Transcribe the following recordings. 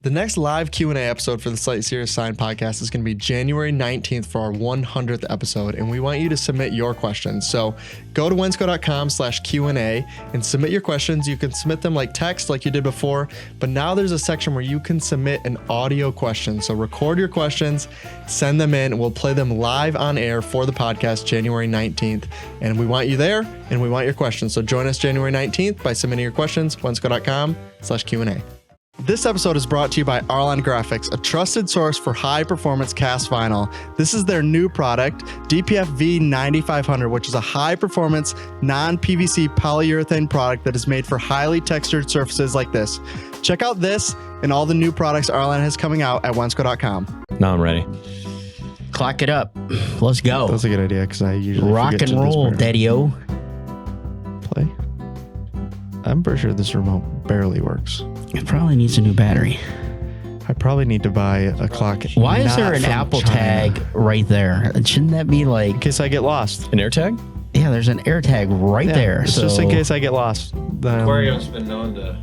The next live Q&A episode for the Slightly Serious Sign podcast is going to be January 19th for our 100th episode, and we want you to submit your questions. So go to wensco.com/Q&A and submit your questions. You can submit them like text like you did before, but now there's a section where you can submit an audio question. So record your questions, send them in, and we'll play them live on air for the podcast January 19th. And we want you there, and we want your questions. So join us January 19th by submitting your questions, wensco.com/Q&A. This episode is brought to you by Alan Graphics, a trusted source for high-performance cast vinyl. This is their new product, DPF V9500, which is a high-performance, non-PVC polyurethane product that is made for highly textured surfaces like this. Check out this and all the new products Arlan has coming out at wensco.com. Now I'm ready. Clock it up. Let's go. That's a good idea because I usually rock and roll, Daddy-o. Play. I'm pretty sure this remote barely works. It probably needs a new battery. I probably need to buy a clock. Why is there an Apple tag right there? Shouldn't that be like... In case I get lost. An AirTag? Yeah, there's an AirTag right there. It's just in case I get lost. Aquarium's been known to...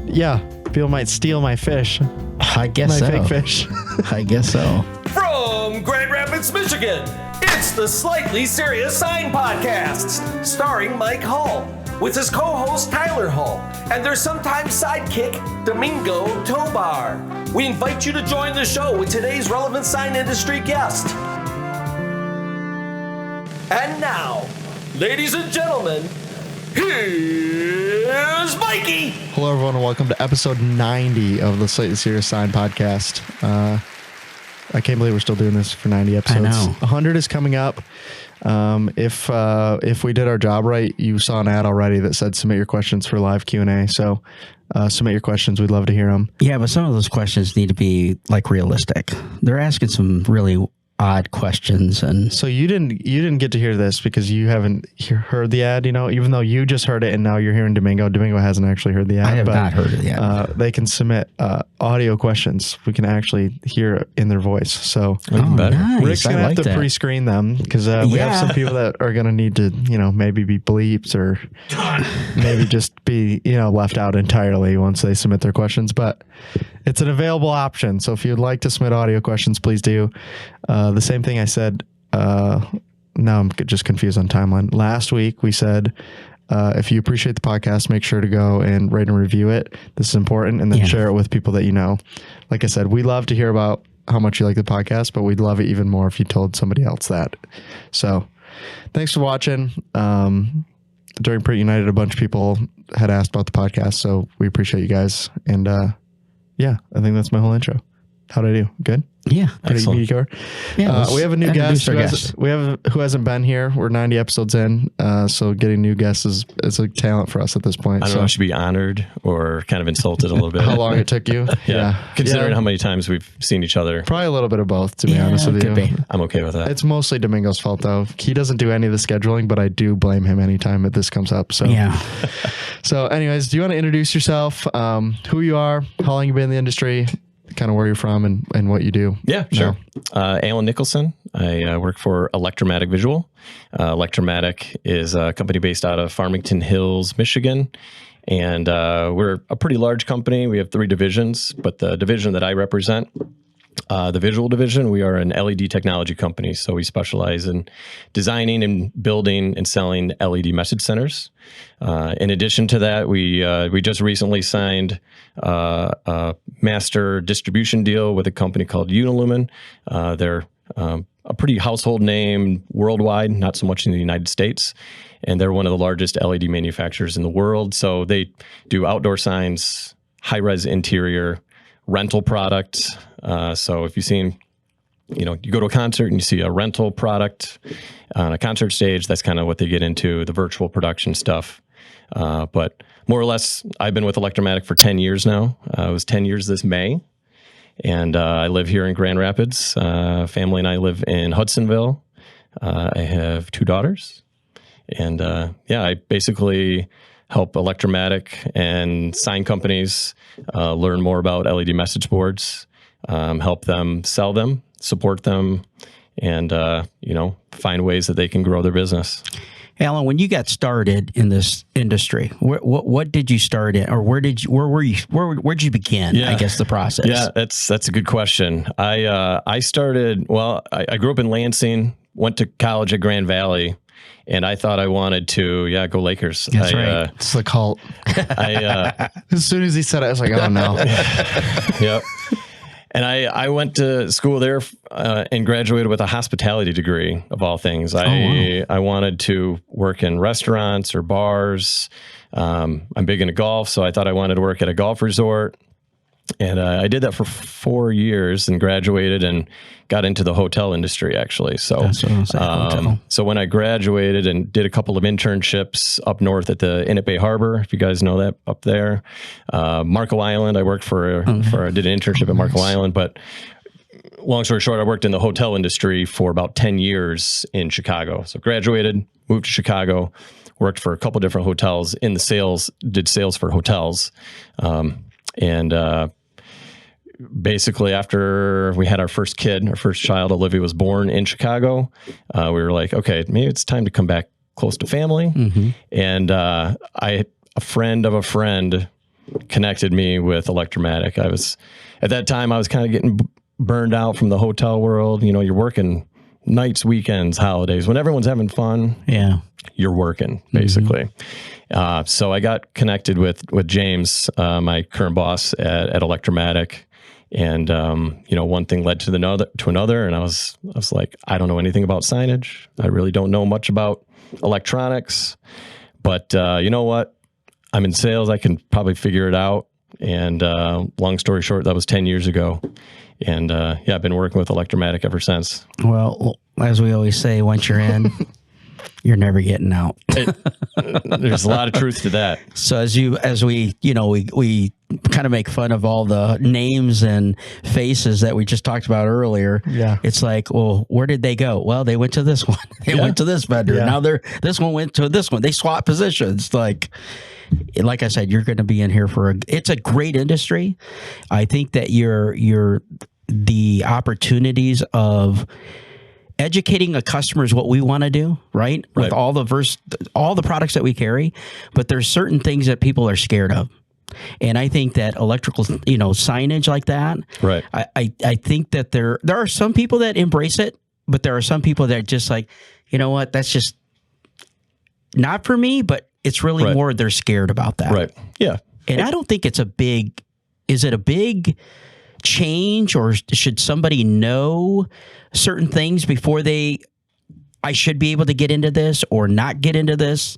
Yeah, people might steal my fish. I guess my so. fake fish. I guess so. From Grand Rapids, Michigan, it's the Slightly Serious Sign Podcast, starring Mike Hall, with his co-host Tyler Hall, and their sometime sidekick, Domingo Tobar. We invite you to join the show with today's relevant sign industry guest. And now, ladies and gentlemen, here's Mikey! Hello, everyone, and welcome to episode 90 of the Slightly Serious Sign Podcast. I can't believe we're still doing this for 90 episodes. I know. 100 is coming up. If we did our job right, you saw an ad already that said submit your questions for live Q&A. So submit your questions. We'd love to hear them. Yeah, but some of those questions need to be like realistic. They're asking some really odd questions, and so you didn't get to hear this because you haven't heard the ad, even though you just heard it and now you're hearing Domingo. Domingo hasn't actually heard the ad. I have not heard it yet. They can submit audio questions. We can actually hear it in their voice. So nice. Rick's gonna have to pre-screen them because we have some people that are gonna need to, maybe be bleeped or maybe just be, left out entirely once they submit their questions. But it's an available option. So if you'd like to submit audio questions, please do. The same thing I said, now I'm just confused on timeline. Last week we said, if you appreciate the podcast, make sure to go and rate and review it. This is important. And then share it with people that you know. Like I said, we love to hear about how much you like the podcast, but we'd love it even more if you told somebody else that. So thanks for watching. During Print United, a bunch of people had asked about the podcast, so we appreciate you guys. And yeah, I think that's my whole intro. How'd I do? Good? Yeah. Pretty mediocre. Yeah, we have a new guest who hasn't been here. We're 90 episodes in, so getting new guests is a talent for us at this point. I don't know if I should be honored or kind of insulted a little bit. How long it took you? Yeah. Considering how many times we've seen each other. Probably a little bit of both, to be honest with you. I'm okay with that. It's mostly Domingo's fault, though. He doesn't do any of the scheduling, but I do blame him anytime that this comes up. So, yeah. So anyways, do you want to introduce yourself, who you are, how long you've been in the industry, kind of where you're from and what you do? Yeah, sure. Alan Nicholson. I work for Electro-Matic Visual. Electro-Matic is a company based out of Farmington Hills, Michigan. And we're a pretty large company. We have 3 divisions, but the division that I represent, the visual division, we are an LED technology company. So we specialize in designing and building and selling LED message centers. In addition to that, we just recently signed a master distribution deal with a company called Unilumin. They're a pretty household name worldwide, not so much in the United States. And they're one of the largest LED manufacturers in the world. So they do outdoor signs, high-res interior, rental products. So if you've seen, you go to a concert and you see a rental product on a concert stage, that's kind of what they get into, the virtual production stuff. But more or less, I've been with Electro-Matic for 10 years now. It was 10 years this May. And I live here in Grand Rapids. Family and I live in Hudsonville. I have 2 daughters. And I basically help Electro-Matic and sign companies learn more about LED message boards, help them sell them, support them, and find ways that they can grow their business. Alan, when you got started in this industry, what did you start in, or where'd you begin? I guess the process. Yeah, that's a good question. I started. Well, I grew up in Lansing, went to college at Grand Valley, and I thought I wanted to go Lakers. That's right. It's the cult. As soon as he said it, I was like, oh no. Yep. And I went to school there and graduated with a hospitality degree, of all things. I wanted to work in restaurants or bars. I'm big into golf, so I thought I wanted to work at a golf resort. And I did that for 4 years and graduated and got into the hotel industry, actually. So, so when I graduated and did a couple of internships up north at the Inlet Bay Harbor, if you guys know that up there, Marco Island, I worked I did an internship at Marco Island. But long story short, I worked in the hotel industry for about 10 years in Chicago. So graduated, moved to Chicago, worked for a couple different hotels in the sales, did sales for hotels. Basically, after we had our first child, Olivia, was born in Chicago, we were like, okay, maybe it's time to come back close to family. Mm-hmm. And a friend of a friend connected me with Electro-Matic. At that time, I was kind of getting burned out from the hotel world. You know, you're working nights, weekends, holidays. When everyone's having fun, you're working, basically. Mm-hmm. So I got connected with James, my current boss at Electro-Matic. And, one thing led to another. And I was like, I don't know anything about signage. I really don't know much about electronics, but, you know what? I'm in sales. I can probably figure it out. And, long story short, that was 10 years ago. And, I've been working with Electro-Matic ever since. Well, as we always say, once you're in, you're never getting out. There's a lot of truth to that. So as we kind of make fun of all the names and faces that we just talked about earlier. Yeah. It's like, well, where did they go? Well, they went to this one. They went to this vendor. Yeah. Now this one went to this one. They swap positions. Like I said, you're going to be in here it's a great industry. I think that the opportunities of educating a customer is what we want to do, right? With all the products that we carry, but there's certain things that people are scared of. And I think that electrical, signage like that, right? I think that there are some people that embrace it, but there are some people that are just like, you know what, that's just not for me, but it's really more they're scared about that. Right. Yeah. And I don't think is it a big change, or should somebody know certain things before I should be able to get into this or not get into this?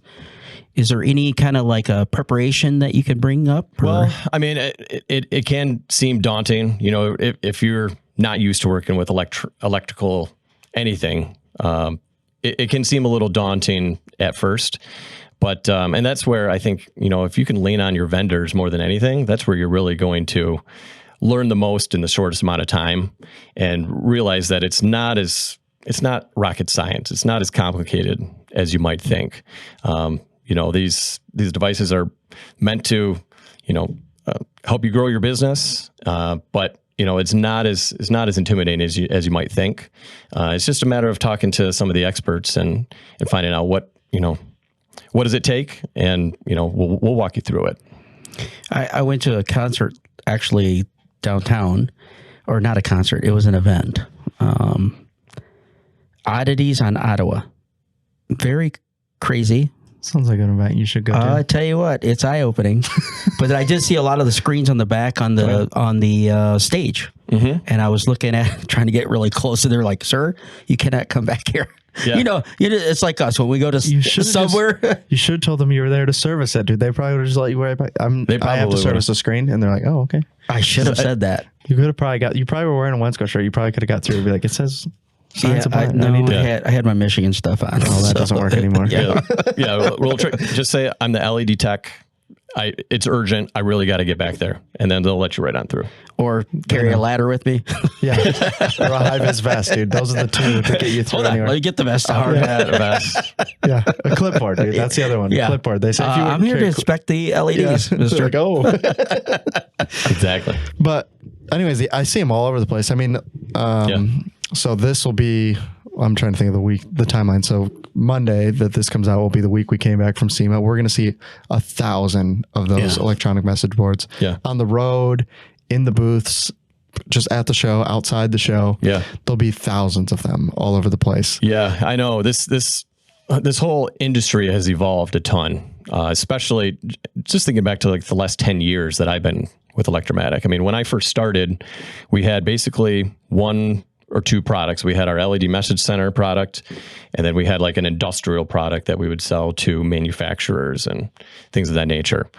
Is there any kind of like a preparation that you could bring up? Or? Well, I mean, it can seem daunting, if you're not used to working with electrical anything, it can seem a little daunting at first. But, and that's where I think, if you can lean on your vendors more than anything, that's where you're really going to learn the most in the shortest amount of time, and realize that it's not rocket science. It's not as complicated as you might think. These devices are meant to, help you grow your business. But it's not as intimidating as you might think. It's just a matter of talking to some of the experts and finding out what does it take, and we'll walk you through it. I went to a concert actually downtown, or not a concert, it was an event. Oddities on Ottawa. Very crazy. Sounds like an event you should go to. I tell you what, it's eye-opening. But I did see a lot of the screens on the back on the stage. Mm-hmm. And I was looking at, trying to get really close, and they're like, sir, you cannot come back here. Yeah. It's like us when we go to somewhere. You should have told them you were there to service it, dude. They probably would have just let you right back. I have to service a screen, and they're like, oh, okay. I should have said that. You could have probably you probably were wearing a Wensco shirt. You probably could have got through and be like, it says I had my Michigan stuff on. Oh, that doesn't work anymore. We'll just say I'm the LED tech. It's urgent. I really got to get back there, and then they'll let you right on through. Or carry a ladder with me. Yeah, or a high-vis vest, dude. Those are the two to get you through. Hold on, let me get the vest. Hard hat, a vest. Yeah, a clipboard, dude. That's the other one. Yeah. Clipboard. They say if you I'm here to inspect the LEDs, Mr. Like, oh. Exactly. But anyways, I see them all over the place. I mean, so this will be. I'm trying to think of the timeline. So Monday that this comes out will be the week we came back from SEMA. We're going to see 1,000 of those electronic message boards on the road, in the booths, just at the show, outside the show. Yeah. There'll be thousands of them all over the place. Yeah, I know. This whole industry has evolved a ton, especially just thinking back to like the last 10 years that I've been with Electro-Matic. I mean, when I first started, we had basically one or two products. We had our LED message center product, and then we had like an industrial product that we would sell to manufacturers and things of that nature.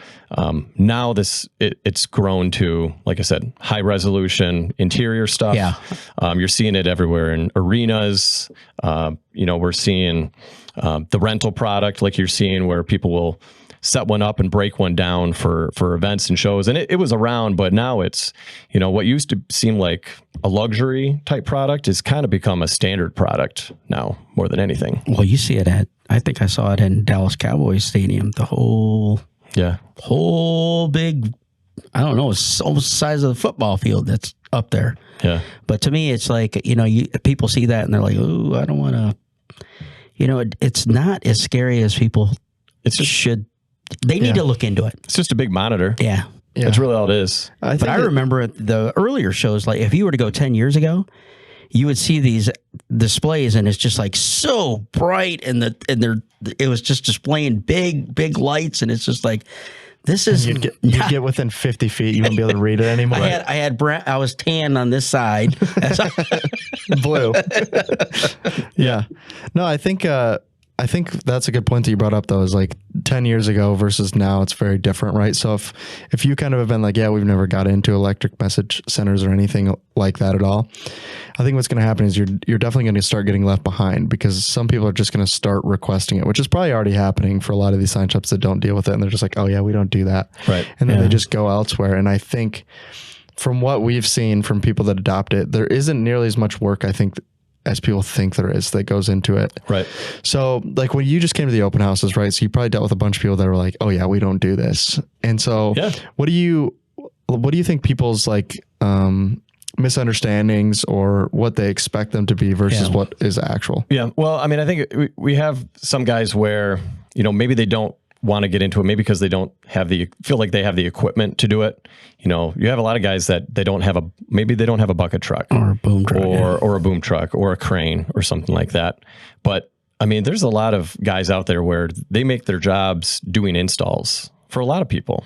Now it's grown to, like I said, high resolution interior stuff. Yeah. You're seeing it everywhere in arenas. We're seeing the rental product, like you're seeing, where people will set one up and break one down for events and shows. And it was around, but now it's, what used to seem like a luxury type product has kind of become a standard product now more than anything. Well, you see it I think I saw it in Dallas Cowboys Stadium, the whole big, I don't know, it's almost the size of the football field that's up there. Yeah. But to me, it's like, people see that and they're like, oh, I don't want to, it's not as scary as people should. They need to look into it. It's just a big monitor. Yeah. That's really all it is. But I remember the earlier shows, like if you were to go 10 years ago, you would see these displays and it's just like so bright and it was just displaying big lights, and it's just like, this is you'd get within 50 feet, you wouldn't be able to read it anymore. I was tan on this side. Blue. Yeah. No, I think that's a good point that you brought up, though, is like 10 years ago versus now, it's very different, right? So if you kind of have been like, yeah, we've never got into electric message centers or anything like that at all, I think what's going to happen is you're definitely going to start getting left behind, because some people are just going to start requesting it, which is probably already happening for a lot of these sign shops that don't deal with it. And they're just like, oh yeah, we don't do that. Right. And then they just go elsewhere. And I think from what we've seen from people that adopt it, there isn't nearly as much work, I think, as people think there is, that goes into it. Right. So like when you just came to the open houses, right? So you probably dealt with a bunch of people that were like, oh yeah, we don't do this. And so what do you think people's like, misunderstandings or what they expect them to be versus what is actual? Yeah. Well, I mean, I think we have some guys where, maybe they don't want to get into it, maybe because they don't have feel like they have the equipment to do it. You have a lot of guys that they don't have a bucket truck or a boom truck or a boom truck or a crane or something like that. But I mean, there's a lot of guys out there where they make their jobs doing installs for a lot of people.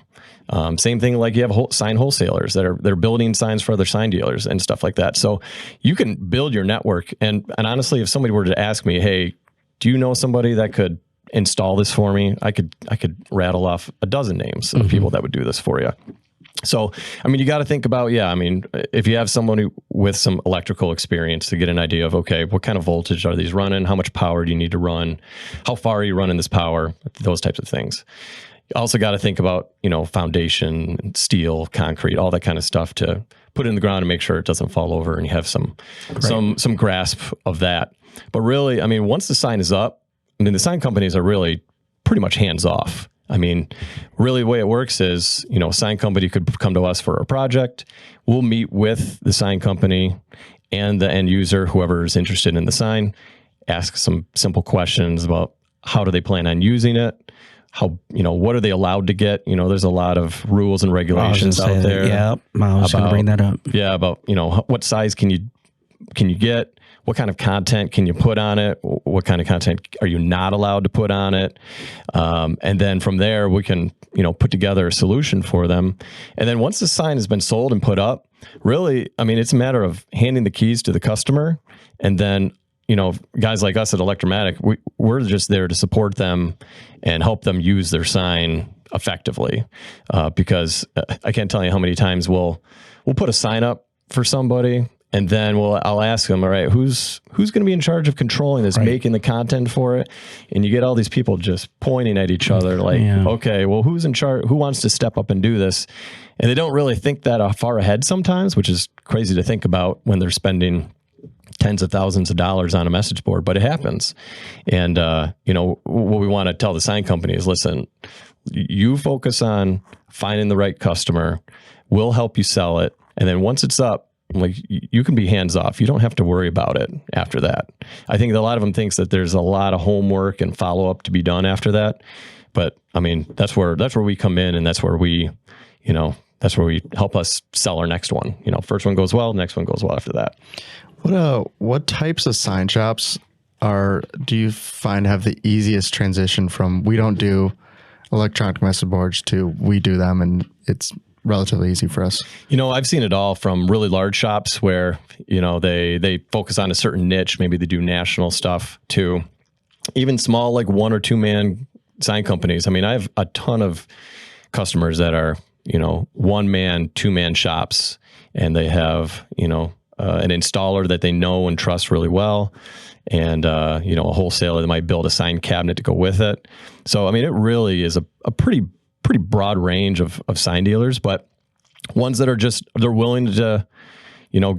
Same thing, like you have sign wholesalers they're building signs for other sign dealers and stuff like that. So you can build your network. And honestly, if somebody were to ask me, hey, do you know somebody that could install this for me, I could rattle off a dozen names of people that would do this for you. So, I mean, you got to think about, if you have someone with some electrical experience to get an idea of, okay, what kind of voltage are these running? How much power do you need to run? How far are you running this power? Those types of things. You also got to think about, foundation, steel, concrete, all that kind of stuff to put in the ground and make sure it doesn't fall over, and you have some grasp of that. But really, I mean, once the sign is up, the sign companies are really pretty much hands off. I mean, really the way it works is, a sign company could come to us for a project. We'll meet with the sign company and the end user, whoever is interested in the sign, ask some simple questions about how do they plan on using it? How, what are they allowed to get? There's a lot of rules and regulations out there. Yeah, I was going to bring that up. Yeah, about, what size can you get? What kind of content can you put on it? What kind of content are you not allowed to put on it? And then from there, we can, put together a solution for them. And then once the sign has been sold and put up, really, I mean, it's a matter of handing the keys to the customer. And then, guys like us at Electro-Matic, we're just there to support them and help them use their sign effectively. Because I can't tell you how many times we'll put a sign up for somebody, and then I'll ask them, all right, who's going to be in charge of controlling this, making the content for it? And you get all these people just pointing at each other like, okay, well, who's in charge? Who wants to step up and do this? And they don't really think that far ahead sometimes, which is crazy to think about when they're spending tens of thousands of dollars on a message board, but it happens. And, what we want to tell the sign company is, listen, you focus on finding the right customer. We'll help you sell it. And then once it's up, like you can be hands off. You don't have to worry about it after that. I think a lot of them thinks that there's a lot of homework and follow up to be done after that. But I mean, that's where we come in, and that's where we, that's where we help us sell our next one. First one goes well, next one goes well after that. What types of sign shops do you find have the easiest transition from we don't do electronic message boards to we do them, and it's relatively easy for us? I've seen it all from really large shops where, they focus on a certain niche. Maybe they do national stuff, to even small, like 1 or 2 man sign companies. I mean, I have a ton of customers that are, 1 man, 2 man shops, and they have, an installer that they know and trust really well. And, a wholesaler that might build a sign cabinet to go with it. So, I mean, it really is a pretty broad range of sign dealers, but ones that are they're willing to,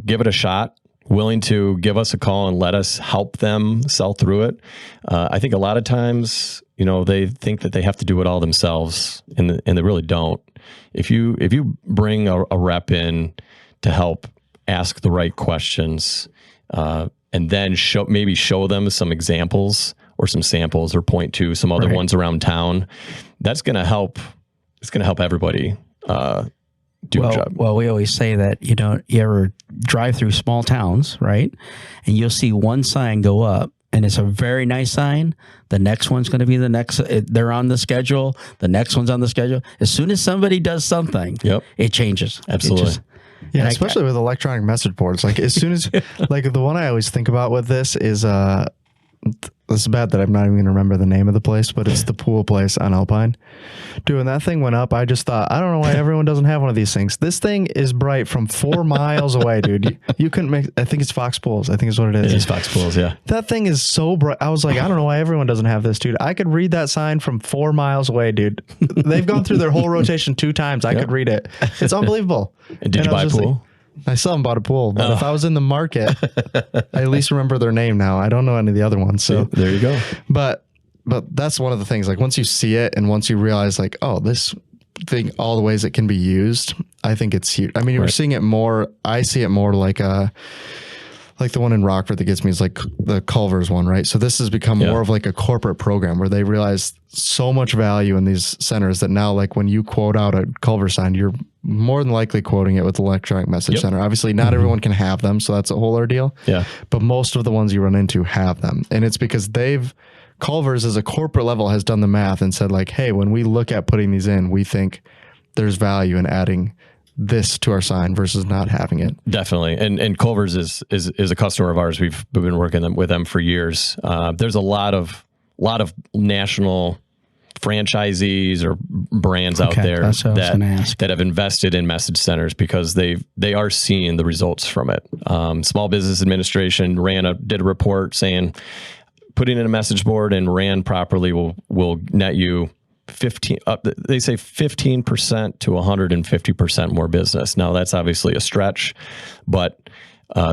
give it a shot, willing to give us a call and let us help them sell through it. I think a lot of times, they think that they have to do it all themselves, and they really don't. If you bring a rep in to help ask the right questions, and then show them some examples or some samples, or point to some other ones around town, that's going to help. It's going to help everybody do a job. Well, we always say that, you ever drive through small towns, right? And you'll see one sign go up, and it's a very nice sign. The next one's going to be the next. They're on the schedule. The next one's on the schedule. As soon as somebody does something, it changes. Absolutely. Yeah, especially with electronic message boards. Like as soon as, like the one I always think about with this is, it's bad that I'm not even going to remember the name of the place, but it's the pool place on Alpine. Dude, when that thing went up, I just thought, I don't know why everyone doesn't have one of these things. This thing is bright from 4 miles away, dude. You couldn't make, I think it's Fox Pools. I think is what it is. It is Fox Pools, yeah. That thing is so bright. I was like, I don't know why everyone doesn't have this, dude. I could read that sign from 4 miles away, dude. They've gone through their whole rotation 2 times. I could read it. It's unbelievable. And did you buy a pool? I still haven't bought a pool, but if I was in the market, I at least remember their name now. I don't know any of the other ones. So there you go. But that's one of the things, like once you see it and once you realize like, oh, this thing, all the ways it can be used, I think it's huge. I mean, we're seeing it more. I see it more like the one in Rockford that gets me is like the Culver's one, right? So this has become more of like a corporate program where they realize so much value in these centers that now, like when you quote out a Culver sign, you're more than likely quoting it with electronic message center. Obviously not everyone can have them, so that's a whole ordeal. Yeah. But most of the ones you run into have them. And it's because Culver's as a corporate level has done the math and said like, hey, when we look at putting these in, we think there's value in adding this to our sign versus not having it. Definitely. And Culver's is a customer of ours. We've been working with them for years. There's a lot of national franchisees or brands out there that have invested in message centers because they are seeing the results from it. Small Business Administration did a report saying putting in a message board and ran properly will net you 15% to 150% more business. Now that's obviously a stretch, but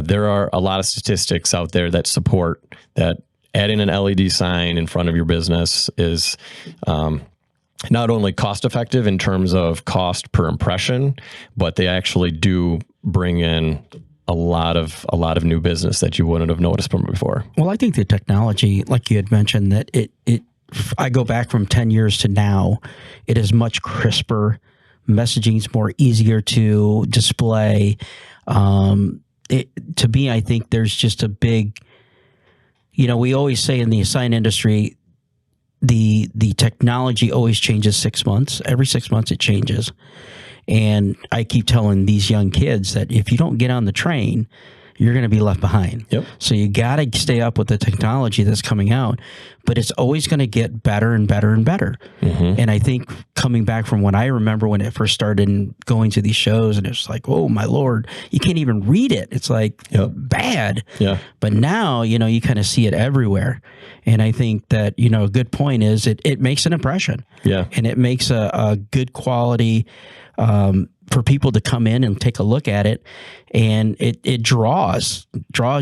there are a lot of statistics out there that support that adding an LED sign in front of your business is not only cost effective in terms of cost per impression, but they actually do bring in a lot of new business that you wouldn't have noticed from before. Well, I think the technology, like you had mentioned, that I go back from 10 years to now, it is much crisper. Messaging's more easier to display. To me, I think there's just a big, we always say in the sign industry, the technology always changes 6 months. Every 6 months it changes. And I keep telling these young kids that if you don't get on the train, you're going to be left behind. Yep. So you got to stay up with the technology that's coming out, but it's always going to get better and better and better. Mm-hmm. And I think coming back from what I remember when it first started going to these shows, and it's like, oh my Lord, you can't even read it. It's like bad. Yeah. But now, you kind of see it everywhere. And I think that, a good point is it makes an impression. Yeah. And it makes a good quality, for people to come in and take a look at it, and it draws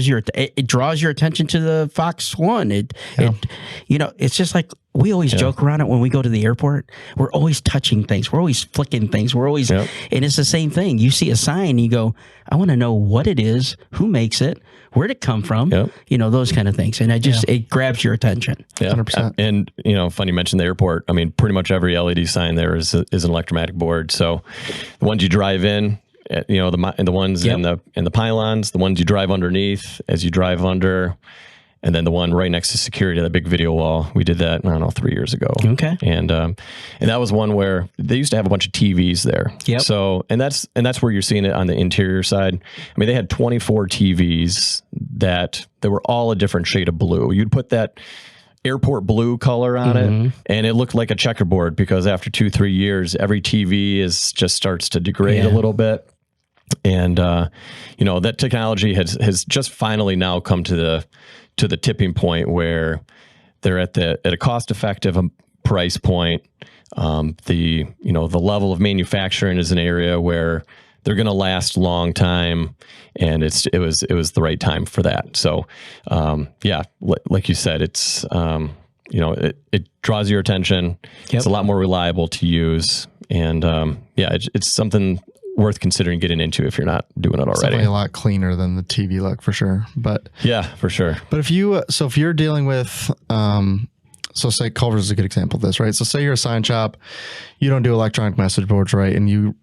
your attention to the Fox One. It's just like we always joke around it when we go to the airport. We're always touching things. We're always flicking things. We're always, and it's the same thing. You see a sign, you go, I want to know what it is, who makes it, where'd it come from, those kind of things. And it grabs your attention. Yeah. 100%. And, funny you mentioned the airport. I mean, pretty much every LED sign there is an electromatic board. So the ones you drive in, the ones in the pylons, the ones you drive underneath as you drive under, and then the one right next to security, that big video wall. We did that, I don't know, 3 years ago. Okay. And that was one where they used to have a bunch of TVs there. Yep. So, and that's where you're seeing it on the interior side. I mean, they had 24 TVs that were all a different shade of blue. You'd put that airport blue color on it, and it looked like a checkerboard, because after 2-3 years, every TV just starts to degrade a little bit. And, that technology has just finally now come to the tipping point where they're at a cost-effective price point. The level of manufacturing is an area where they're going to last a long time, and it was the right time for that. So, like you said, it's it draws your attention. It's a lot more reliable to use, and it's something worth considering getting into if you're not doing it already. It's definitely a lot cleaner than the TV look, for sure. But yeah, for sure. But if you're dealing with, so say Culver's is a good example of this, right? So say you're a sign shop, you don't do electronic message boards, right? And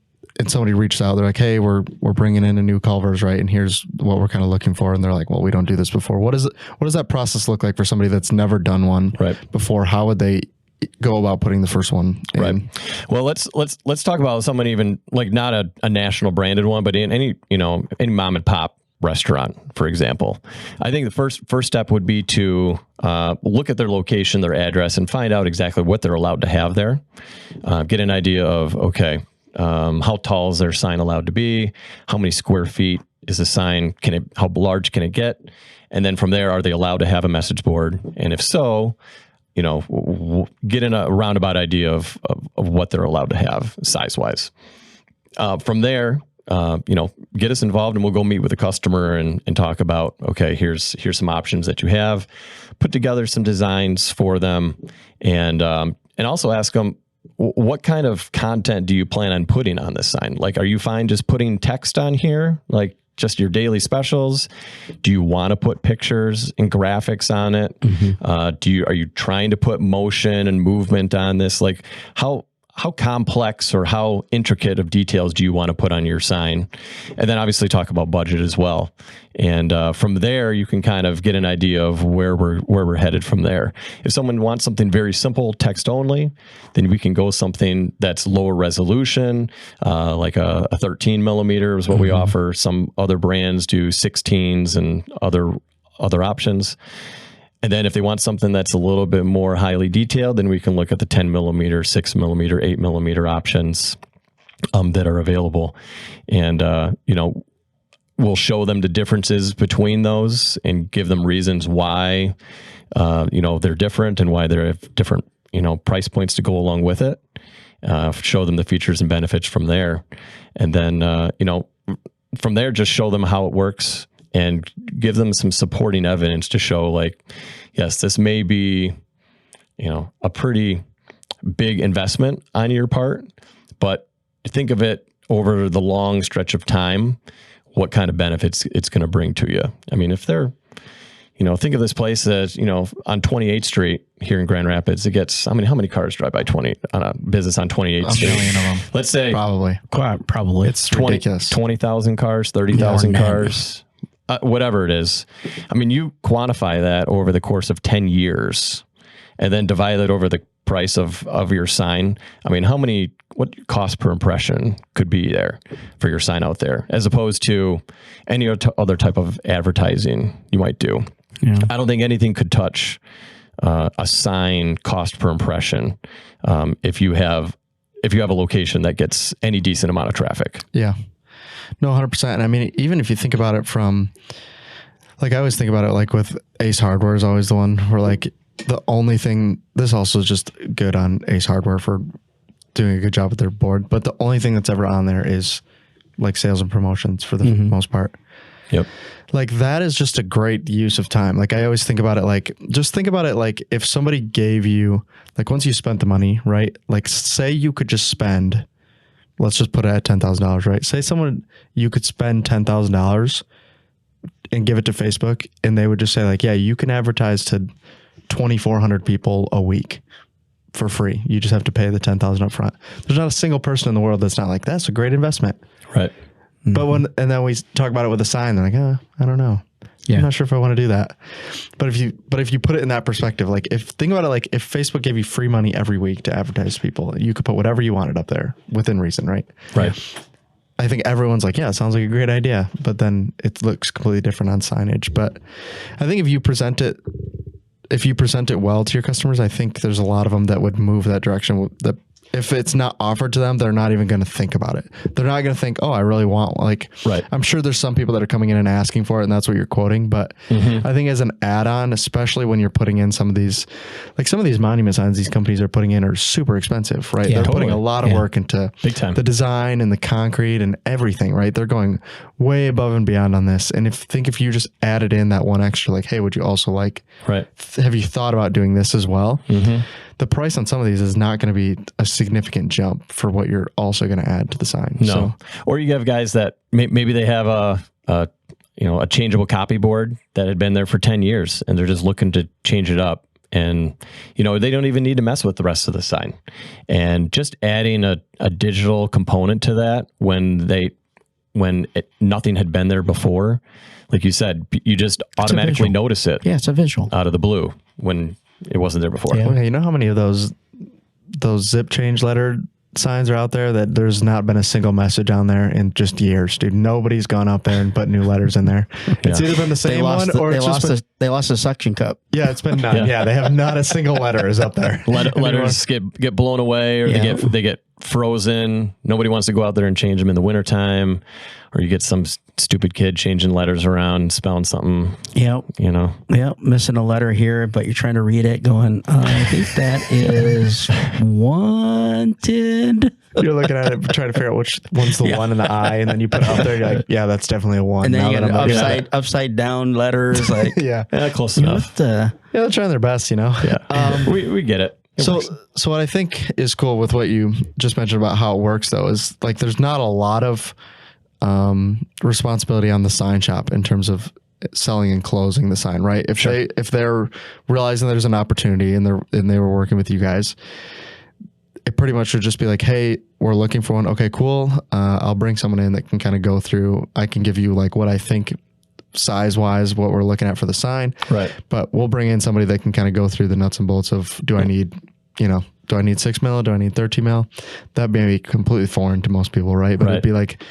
somebody reaches out, they're like, hey, we're bringing in a new Culver's, right? And here's what we're kind of looking for. And they're like, well, we don't do this before. What does that process look like for somebody that's never done one before? How would they go about putting the first one in? Right. Well, let's talk about someone even like not a national branded one, but in any mom and pop restaurant, for example. I think the first step would be to look at their location, their address, and find out exactly what they're allowed to have there. Get an idea of, how tall is their sign allowed to be? How many square feet is the sign? How large can it get? And then from there, are they allowed to have a message board? And if so, get in a roundabout idea of what they're allowed to have size-wise. From there, get us involved, and we'll go meet with the customer and talk about, here's some options that you have. Put together some designs for them, and also ask them, what kind of content do you plan on putting on this sign? Like, are you fine just putting text on here? Like, just your daily specials? Do you want to put pictures and graphics on it? Are you trying to put motion and movement on this? Like, how complex or how intricate of details do you want to put on your sign? And then obviously talk about budget as well. And from there, you can kind of get an idea of where we're headed from there. If someone wants something very simple, text only, then we can go something that's lower resolution, like a 13 millimeter is what we offer. Some other brands do 16s and other options. And then if they want something that's a little bit more highly detailed, then we can look at the 10 millimeter, 6 millimeter, 8 millimeter options that are available. And, we'll show them the differences between those and give them reasons why, they're different and why they have different, price points to go along with it. Show them the features and benefits from there. And then, from there, just show them how it works and give them some supporting evidence to show, like, yes, this may be, a pretty big investment on your part, but think of it over the long stretch of time, what kind of benefits it's going to bring to you. I mean, if they're, think of this place as, on 28th Street here in Grand Rapids, it gets, how many cars drive by on a business on 28th Street? A million of them. Let's say probably. It's ridiculous. 20,000 cars, 30,000 cars. Whatever it is. I mean, you quantify that over the course of 10 years and then divide it over the price of your sign. I mean, what cost per impression could be there for your sign out there, as opposed to any other type of advertising you might do. Yeah. I don't think anything could touch a sign cost per impression if you have a location that gets any decent amount of traffic. Yeah. No, 100%. And I mean, even if you think about it from, like, I always think about it like with Ace Hardware is always the one where, like, the only thing, this also is just good on Ace Hardware for doing a good job with their board, but the only thing that's ever on there is like sales and promotions for the most part. Yep. Like that is just a great use of time. Like I always think about it, like just think about it like if somebody gave you, like once you spent the money, right? Like say you could just spend, let's just put it at $10,000, right? Say you could spend $10,000 and give it to Facebook and they would just say like, yeah, you can advertise to 2,400 people a week for free. You just have to pay the $10,000 up front. There's not a single person in the world that's not like, that's a great investment. Right. But then we talk about it with a sign, they're like, I don't know. Yeah. I'm not sure if I want to do that. But if you put it in that perspective, like think about it, like if Facebook gave you free money every week to advertise to people, you could put whatever you wanted up there within reason, right? Right. I think everyone's like, yeah, it sounds like a great idea, but then it looks completely different on signage. But I think if you present it well to your customers, I think there's a lot of them that would move that direction. That if it's not offered to them, they're not even going to think about it. They're not going to think, oh, I really want, like, right. I'm sure there's some people that are coming in and asking for it and that's what you're quoting. But I think as an add-on, especially when you're putting in some of these monument signs these companies are putting in are super expensive, right? Yeah, they're putting a lot of work into big time. The design and the concrete and everything, right? They're going way above and beyond on this. And if you just added in that one extra, like, hey, would you also like, right? Have you thought about doing this as well? The price on some of these is not going to be a significant jump for what you're also going to add to the sign. No. So, or you have guys that maybe they have a changeable copy board that had been there for 10 years and they're just looking to change it up. And, they don't even need to mess with the rest of the sign. And just adding a digital component to that when nothing had been there before, like you said, you just automatically notice it. Yeah, it's a visual. Out of the blue when it wasn't there before. Yeah. Okay, you know how many of those zip change letter signs are out there that there's not been a single message on there in just years, dude. Nobody's gone up there and put new letters in there. It's either been the same one or they lost a suction cup. Yeah, it's been none. Yeah, they have not a single letter is up there. Letters get blown away or they get frozen. Nobody wants to go out there and change them in the wintertime, or you get some stupid kid changing letters around and spelling something. Yep. Yep. Missing a letter here, but you're trying to read it going, I think that is wanted. You're looking at it, trying to figure out which one's the one in the I, and then you put it up there, you're like, yeah, that's definitely a one. And then you got upside down letters. Like, yeah, close enough. Yeah, they're trying their best, Yeah. We get it. So what I think is cool with what you just mentioned about how it works, though, is like there's not a lot of responsibility on the sign shop in terms of selling and closing the sign, right? If they're realizing there's an opportunity and they were working with you guys, it pretty much would just be like, hey, we're looking for one. Okay, cool. I'll bring someone in that can kind of go through. I can give you like what I think size wise, what we're looking at for the sign. Right. But we'll bring in somebody that can kind of go through the nuts and bolts of, do I need 6 mil? Do I need 13 mil? That may be completely foreign to most people, right? But it'd be like,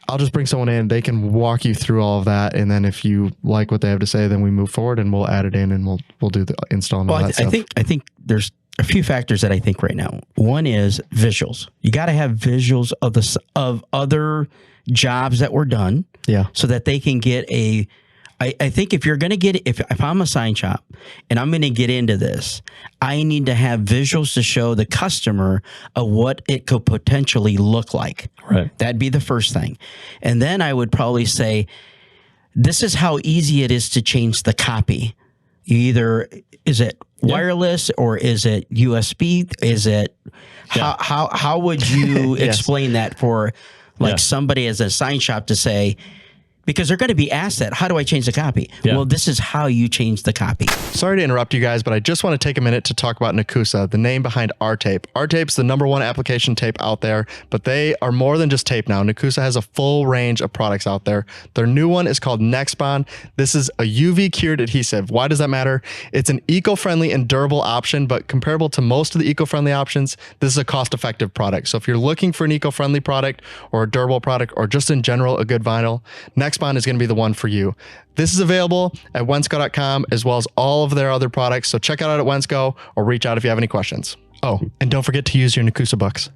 I'll just bring someone in. They can walk you through all of that. And then if you like what they have to say, then we move forward and we'll add it in and we'll do the install and all that stuff. I think there's a few factors that I think right now. One is visuals. You got to have visuals of other jobs that were done. Yeah. So that they can get I think if you're going to get, if I'm a sign shop and I'm going to get into this, I need to have visuals to show the customer of what it could potentially look like. Right. That'd be the first thing. And then I would probably say, this is how easy it is to change the copy. Is it wireless or is it USB? Is it, how would you explain that for somebody as a sign shop to say, because they're going to be asked that, how do I change the copy? Yeah. Well, this is how you change the copy. Sorry to interrupt you guys, but I just want to take a minute to talk about Nicholson, the name behind our tape. Our tape's the #1 application tape out there, but they are more than just tape now. Nicholson has a full range of products out there. Their new one is called NextBond. This is a UV cured adhesive. Why does that matter? It's an eco-friendly and durable option, but comparable to most of the eco-friendly options, this is a cost-effective product. So if you're looking for an eco-friendly product or a durable product or just in general a good vinyl, NextBond is going to be the one for you. This is available at wensco.com as well as all of their other products. So check it out at Wensco or reach out if you have any questions. Oh, and don't forget to use your Nicholson bucks.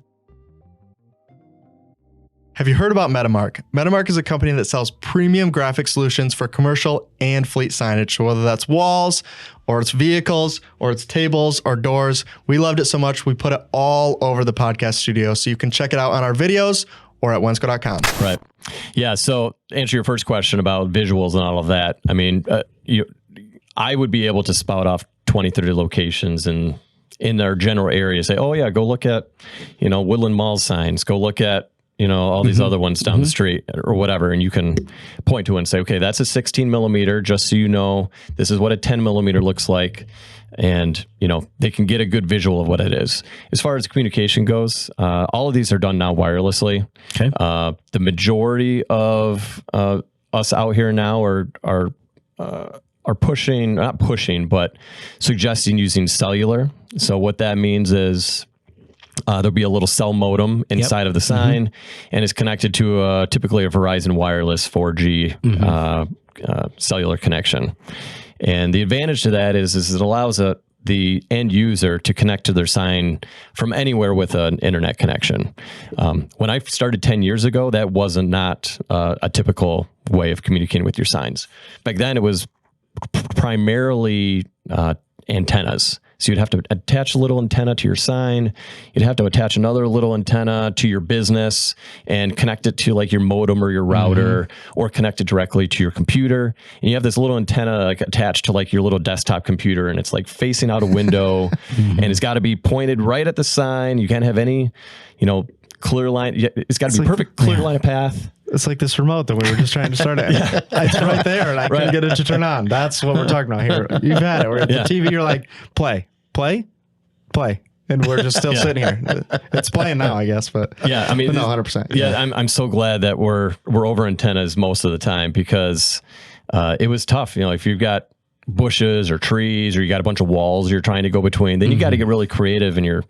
Have you heard about Metamark? Metamark is a company that sells premium graphic solutions for commercial and fleet signage. So whether that's walls or it's vehicles or it's tables or doors, we loved it so much we put it all over the podcast studio. So you can check it out on our videos or at wensco.com. Right. Yeah. So answer your first question about visuals and all of that. I mean, I would be able to spout off 20, 30 locations in our general area. Say, oh yeah, go look at, Woodland Mall signs. Go look at, all these other ones down the street or whatever. And you can point to it and say, okay, that's a 16 millimeter, just so you know, this is what a 10 millimeter looks like. And, they can get a good visual of what it is. As far as communication goes, all of these are done now wirelessly. Okay. The majority of us out here now are pushing, not pushing, but suggesting using cellular. So what that means is there'll be a little cell modem inside of the sign, and it's connected to typically a Verizon wireless 4G cellular connection. And the advantage to that is it allows the end user to connect to their sign from anywhere with an internet connection. When I started 10 years ago, that wasn't not a typical way of communicating with your signs. Back then, it was primarily antennas. So you'd have to attach a little antenna to your sign. You'd have to attach another little antenna to your business and connect it to like your modem or your router, or connect it directly to your computer. And you have this little antenna like attached to like your little desktop computer, and it's like facing out a window, and it's got to be pointed right at the sign. You can't have any, clear line. It's got to be perfect clear line of path. It's like this remote that we were just trying to start at. It's right there, and I couldn't get it to turn on. That's what we're talking about here. You've had it. We're at the TV. You're like, play, and we're just still sitting here. It's playing now, I guess. But yeah, I mean, no, 100%. Yeah, I'm so glad that we're over antennas most of the time, because it was tough. If you've got bushes or trees, or you got a bunch of walls you're trying to go between, then you got to get really creative, and you're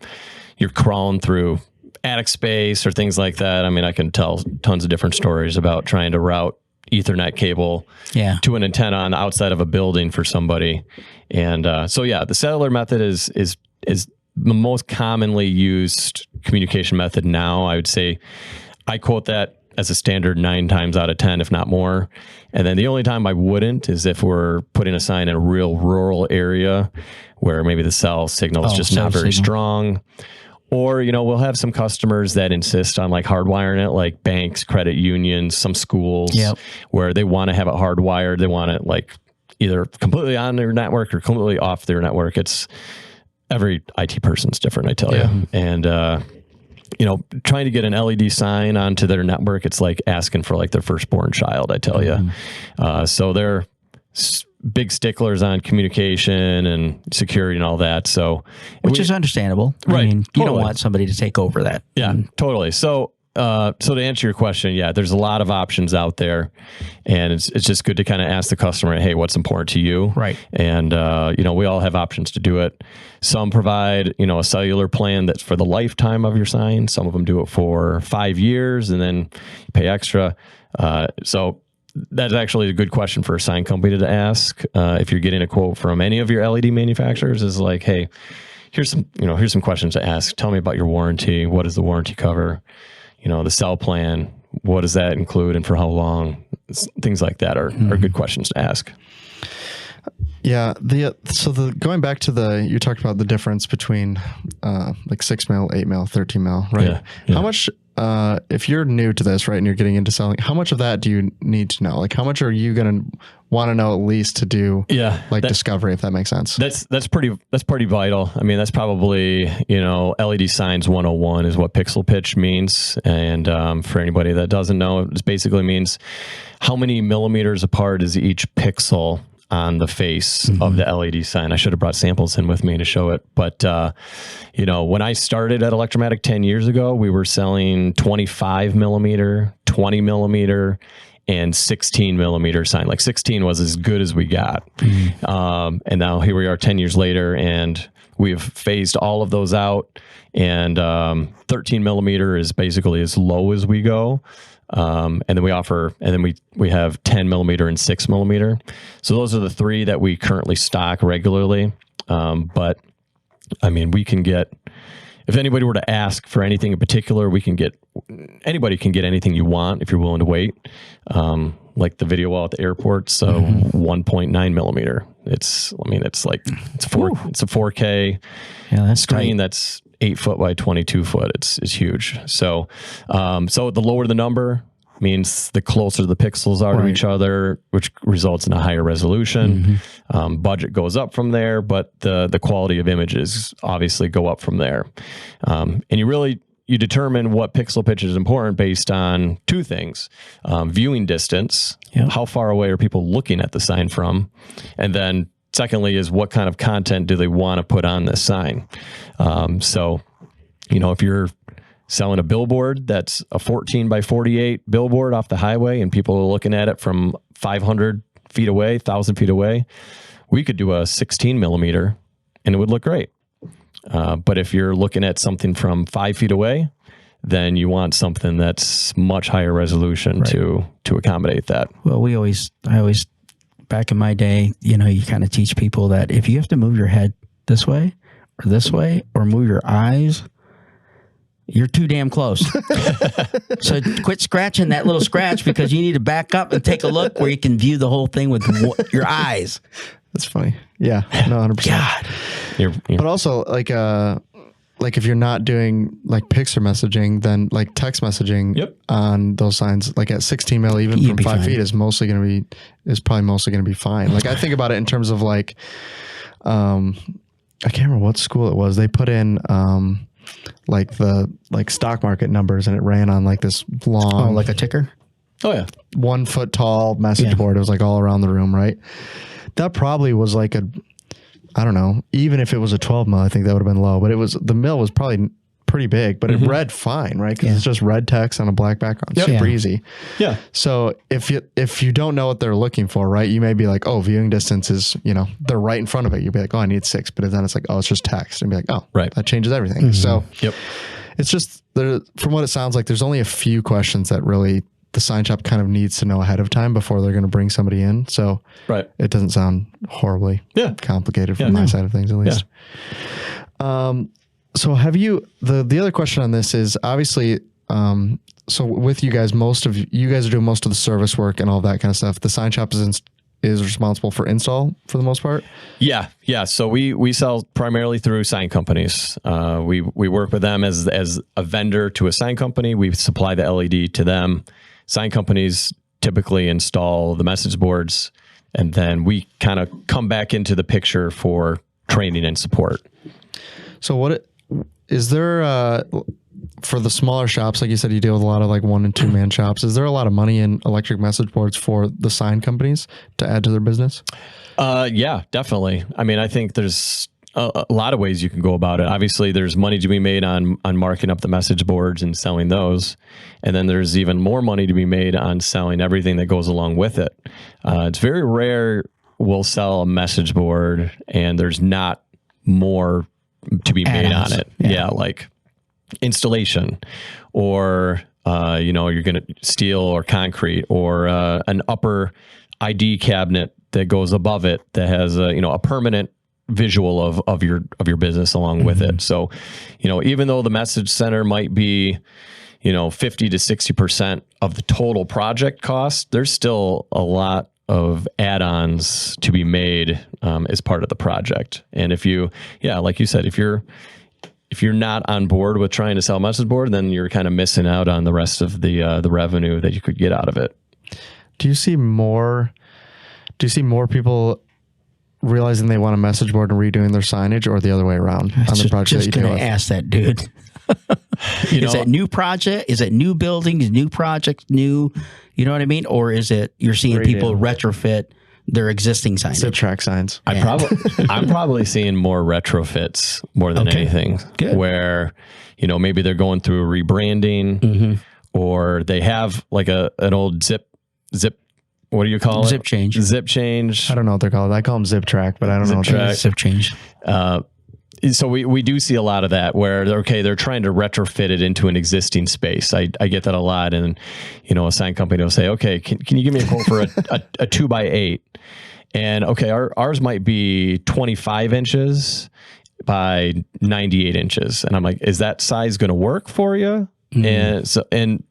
crawling through attic space or things like that. I mean, I can tell tons of different stories about trying to route Ethernet cable to an antenna on the outside of a building for somebody. And so yeah, the cellular method is the most commonly used communication method now. I would say I quote that as a standard 9 times out of 10, if not more. And then the only time I wouldn't is if we're putting a sign in a real rural area where maybe the cell signal is just not very strong. Or, we'll have some customers that insist on like hardwiring it, like banks, credit unions, some schools, where they want to have it hardwired. They want it like either completely on their network or completely off their network. It's every IT person's different, I tell you. And, trying to get an LED sign onto their network, it's like asking for like their firstborn child, I tell you. So they're big sticklers on communication and security and all that. So, which is understandable. Right. I mean, you don't want somebody to take over that. Yeah, totally. So to answer your question, there's a lot of options out there, and it's just good to kind of ask the customer, hey, what's important to you? Right. And, we all have options to do it. Some provide, a cellular plan that's for the lifetime of your sign. Some of them do it for 5 years and then you pay extra. So that's actually a good question for a sign company to ask. If you're getting a quote from any of your LED manufacturers, is like, hey, here's some questions to ask. Tell me about your warranty. What does the warranty cover? The cell plan, what does that include and for how long? Things like that are good questions to ask. Yeah. Going back to you talked about the difference between like 6 mil, 8 mil, 13 mil, right? Yeah. How much, if you're new to this, right, and you're getting into selling, how much of that do you need to know? Like, how much are you going to want to know at least to do discovery, if that makes sense? That's pretty vital. I mean, that's probably, LED signs 101 is what pixel pitch means. And for anybody that doesn't know, it basically means how many millimeters apart is each pixel on the face of the LED sign. I should have brought samples in with me to show it. But, when I started at Electro-Matic 10 years ago, we were selling 25 millimeter, 20 millimeter, and 16 millimeter sign. Like 16 was as good as we got. And now here we are 10 years later, and we've phased all of those out. And 13 millimeter is basically as low as we go. And then we have 10 millimeter and 6 millimeter. So those are the 3 that we currently stock regularly. But I mean, we can get, if anybody were to ask for anything in particular, anybody can get anything you want if you're willing to wait. Like the video wall at the airport. So 1.9 millimeter. It's a 4K screen that's 8 foot by 22 foot. It's huge. So, so the lower the number means the closer the pixels are to each other, which results in a higher resolution. Budget goes up from there, but the quality of images obviously go up from there. And you determine what pixel pitch is important based on two things: viewing distance, how far away are people looking at the sign from, and then secondly is what kind of content do they want to put on this sign. So, if you're selling a billboard that's a 14 by 48 billboard off the highway and people are looking at it from 500 feet away, 1,000 feet away, we could do a 16 millimeter and it would look great. But if you're looking at something from 5 feet away, then you want something that's much higher resolution to accommodate that. Well, I always, back in my day, you kind of teach people that if you have to move your head this way or move your eyes, you're too damn close. So quit scratching that little scratch, because you need to back up and take a look where you can view the whole thing with your eyes. That's funny. Yeah, no, 100%. God. But also, like if you're not doing like picture messaging, then like text messaging on those signs, like at 16 mil, even from 5 feet, is probably mostly going to be fine. Like I think about it in terms of like, I can't remember what school it was. They put in like the stock market numbers, and it ran on like this long, like a ticker. Oh yeah, 1 foot tall message board. It was like all around the room, right? That probably was like I don't know, even if it was a 12 mil, I think that would have been low, but the mill was probably pretty big, but it read fine, right? Because it's just red text on a black background. Super easy. Yeah. So if you don't know what they're looking for, right, you may be like, oh, viewing distance is, they're right in front of it. You'll be like, oh, I need 6. But then it's like, oh, it's just text. And be like, oh, that changes everything. So it's just, from what it sounds like, there's only a few questions that really the sign shop kind of needs to know ahead of time before they're going to bring somebody in. So it doesn't sound horribly complicated from my side of things, at least. So have you, the other question on this is obviously, so with you guys, you guys are doing most of the service work and all that kind of stuff. The sign shop is responsible for install for the most part? Yeah. So we sell primarily through sign companies. We work with them as a vendor to a sign company. We supply the LED to them. Sign companies typically install the message boards, and then we kind of come back into the picture for training and support. So is there, for the smaller shops, like you said, you deal with a lot of like 1 and 2 man shops. Is there a lot of money in electric message boards for the sign companies to add to their business? Yeah, definitely. I mean, I think there's a lot of ways you can go about it. Obviously, there's money to be made on marking up the message boards and selling those. And then there's even more money to be made on selling everything that goes along with it. It's very rare we'll sell a message board and there's not more to be made on it. Yeah, like installation, or you're going to steel or concrete, or an upper ID cabinet that goes above it that has a permanent visual of your business along with it. So, even though the message center might be 50 to 60% of the total project cost, there's still a lot of add-ons to be made as part of the project. And if you, like you said, if you're not on board with trying to sell a message board, then you're kind of missing out on the rest of the revenue that you could get out of it. Do you see more people realizing they want a message board and redoing their signage, or the other way around on the project? Just going to ask that dude. Is that new project? Is it new buildings, new projects, new? You know what I mean? Or is it you're seeing people retrofit their existing signage? Zip track signs. I'm probably seeing more retrofits more than anything. Good. Where maybe they're going through a rebranding, or they have like an old zip. What do you call it? Zip change. Zip change. I don't know what they're called. I call them zip track, but I don't know what they're zip change. So we do see a lot of that where they're trying to retrofit it into an existing space. I get that a lot, and a sign company will say, okay, can you give me a quote for a 2x8? And okay, ours might be 25 inches by 98 inches, and I'm like, is that size going to work for you? And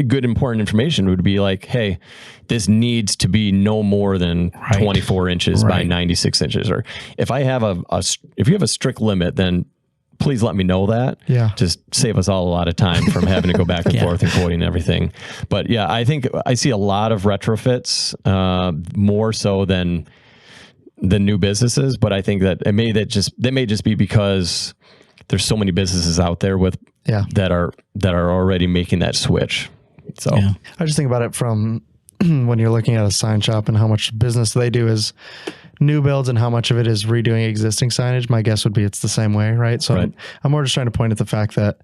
good important information would be like, hey, this needs to be no more than 24 inches by 96 inches. Or if I have if you have a strict limit, then please let me know that. Yeah. Just save us all a lot of time from having to go back and forth and quoting everything. But yeah, I think I see a lot of retrofits, more so than the new businesses. But I think that they may just be because there's so many businesses out there with that are already making that switch. So I just think about it from when you're looking at a sign shop and how much business they do is new builds and how much of it is redoing existing signage. My guess would be it's the same way, right? So I'm more just trying to point at the fact that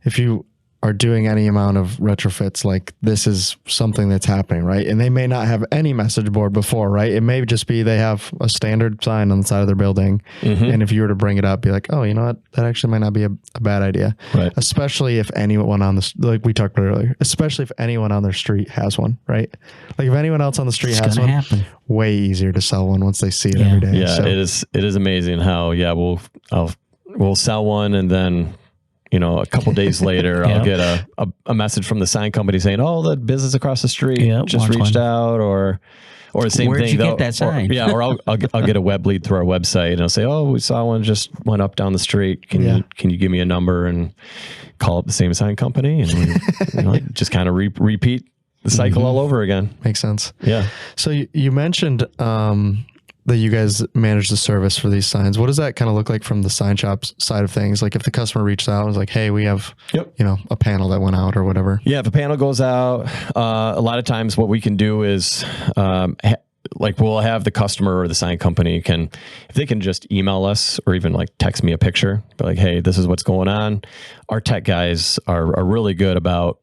if you are doing any amount of retrofits, like this is something that's happening, right? And they may not have any message board before, right? It may just be they have a standard sign on the side of their building. And if you were to bring it up, be like, oh, you know what? That actually might not be a bad idea. Right. Especially if anyone on the, like we talked about earlier, especially if anyone on their street has one, right? Like if anyone else on the street has one, way easier to sell one once they see it every day. Yeah, so. It is amazing how, we'll sell one and then, a couple days later, I'll get a message from the sign company saying, "Oh, the business across the street just reached out," or the same Where'd thing. You get that sign? Or I'll get a web lead through our website, and I'll say, "Oh, we saw one just went up down the street. Can you give me a number and call up the same sign company?" And we just kind of repeat the cycle all over again. Makes sense. Yeah. So you mentioned that you guys manage the service for these signs. What does that kind of look like from the sign shop side of things? Like if the customer reached out and was like, hey, we have, a panel that went out or whatever. Yeah. If a panel goes out, a lot of times what we can do is, we'll have the customer or the sign company if they can just email us or even like text me a picture, be like, hey, this is what's going on. Our tech guys are really good about,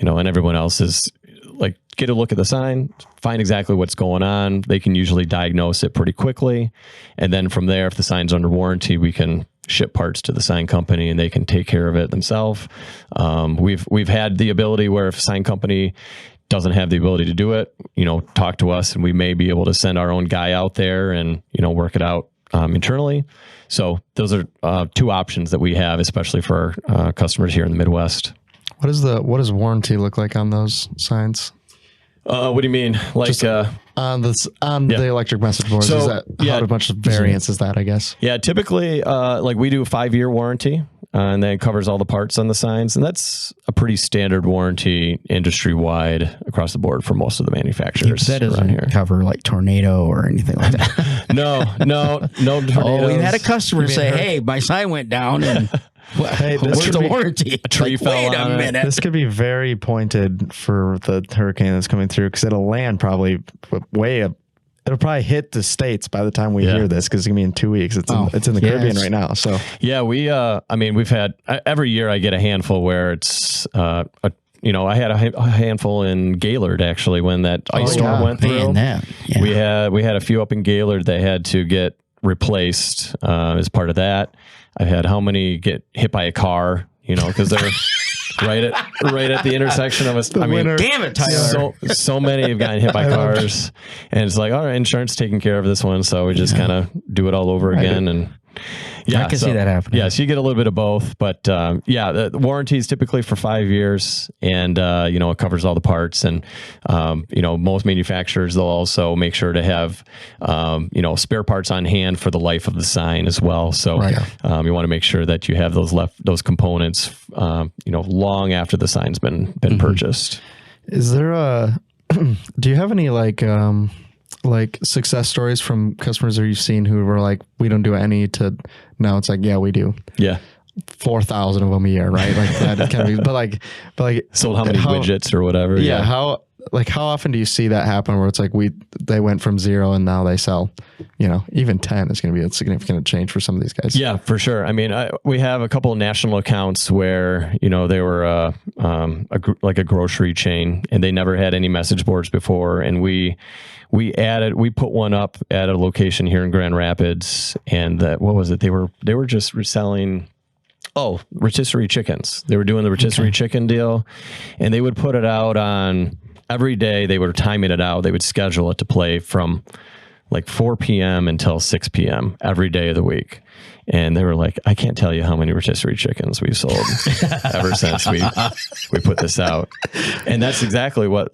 and everyone else is like, get a look at the sign, find exactly what's going on. They can usually diagnose it pretty quickly. And then from there, if the sign's under warranty, we can ship parts to the sign company and they can take care of it themselves. We've had the ability where if a sign company doesn't have the ability to do it, talk to us and we may be able to send our own guy out there and, work it out internally. So those are two options that we have, especially for our customers here in the Midwest. What does warranty look like on those signs? What do you mean? Like just on the electric message boards? So, is that how much variance is that? I guess. Yeah, typically, we do a 5-year warranty, and that covers all the parts on the signs, and that's a pretty standard warranty industry wide across the board for most of the manufacturers. That doesn't around here. Cover like tornado or anything like that. No tornadoes. Oh, we've had a customer say, "Hey, my sign went down and." Hey, where's the warranty? A tree fell wait on a minute. This could be very pointed for the hurricane that's coming through because it'll land probably way up. It'll probably hit the States by the time we hear this because it's gonna be in 2 weeks. It's in the Caribbean right now. So we've had every year I get a handful where it's I had a handful in Gaylord actually when that ice storm went through. We had a few up in Gaylord that had to get replaced as part of that. I've had how many get hit by a car, because they're right at the intersection of us. Damn it, Tyler. So many have gotten hit by cars, and it's like, all right, insurance taking care of this one, so we just kind of do it all over again. And I can see that happening. Yeah, so you get a little bit of both, but the warranty is typically for 5 years, and it covers all the parts. And most manufacturers, they'll also make sure to have spare parts on hand for the life of the sign as well. So you want to make sure that you have those components long after the sign's been purchased. Is there do you have any like success stories from customers that you've seen who were like, we don't do any to now it's like, yeah, we do. Yeah. 4,000 of them a year, right? Like that kind of, but like sold how many widgets or whatever. Yeah. How often do you see that happen where it's like they went from 0 and now they sell, even 10 is going to be a significant change for some of these guys. Yeah, for sure. I mean, we have a couple of national accounts where, they were like a grocery chain and they never had any message boards before. And we put one up at a location here in Grand Rapids, and what was it? They were just reselling rotisserie chickens. They were doing the rotisserie chicken deal, and they would put it out on every day. They were timing it out. They would schedule it to play from like 4 p.m. until 6 p.m. every day of the week. And they were like, I can't tell you how many rotisserie chickens we've sold ever since we put this out. And that's exactly what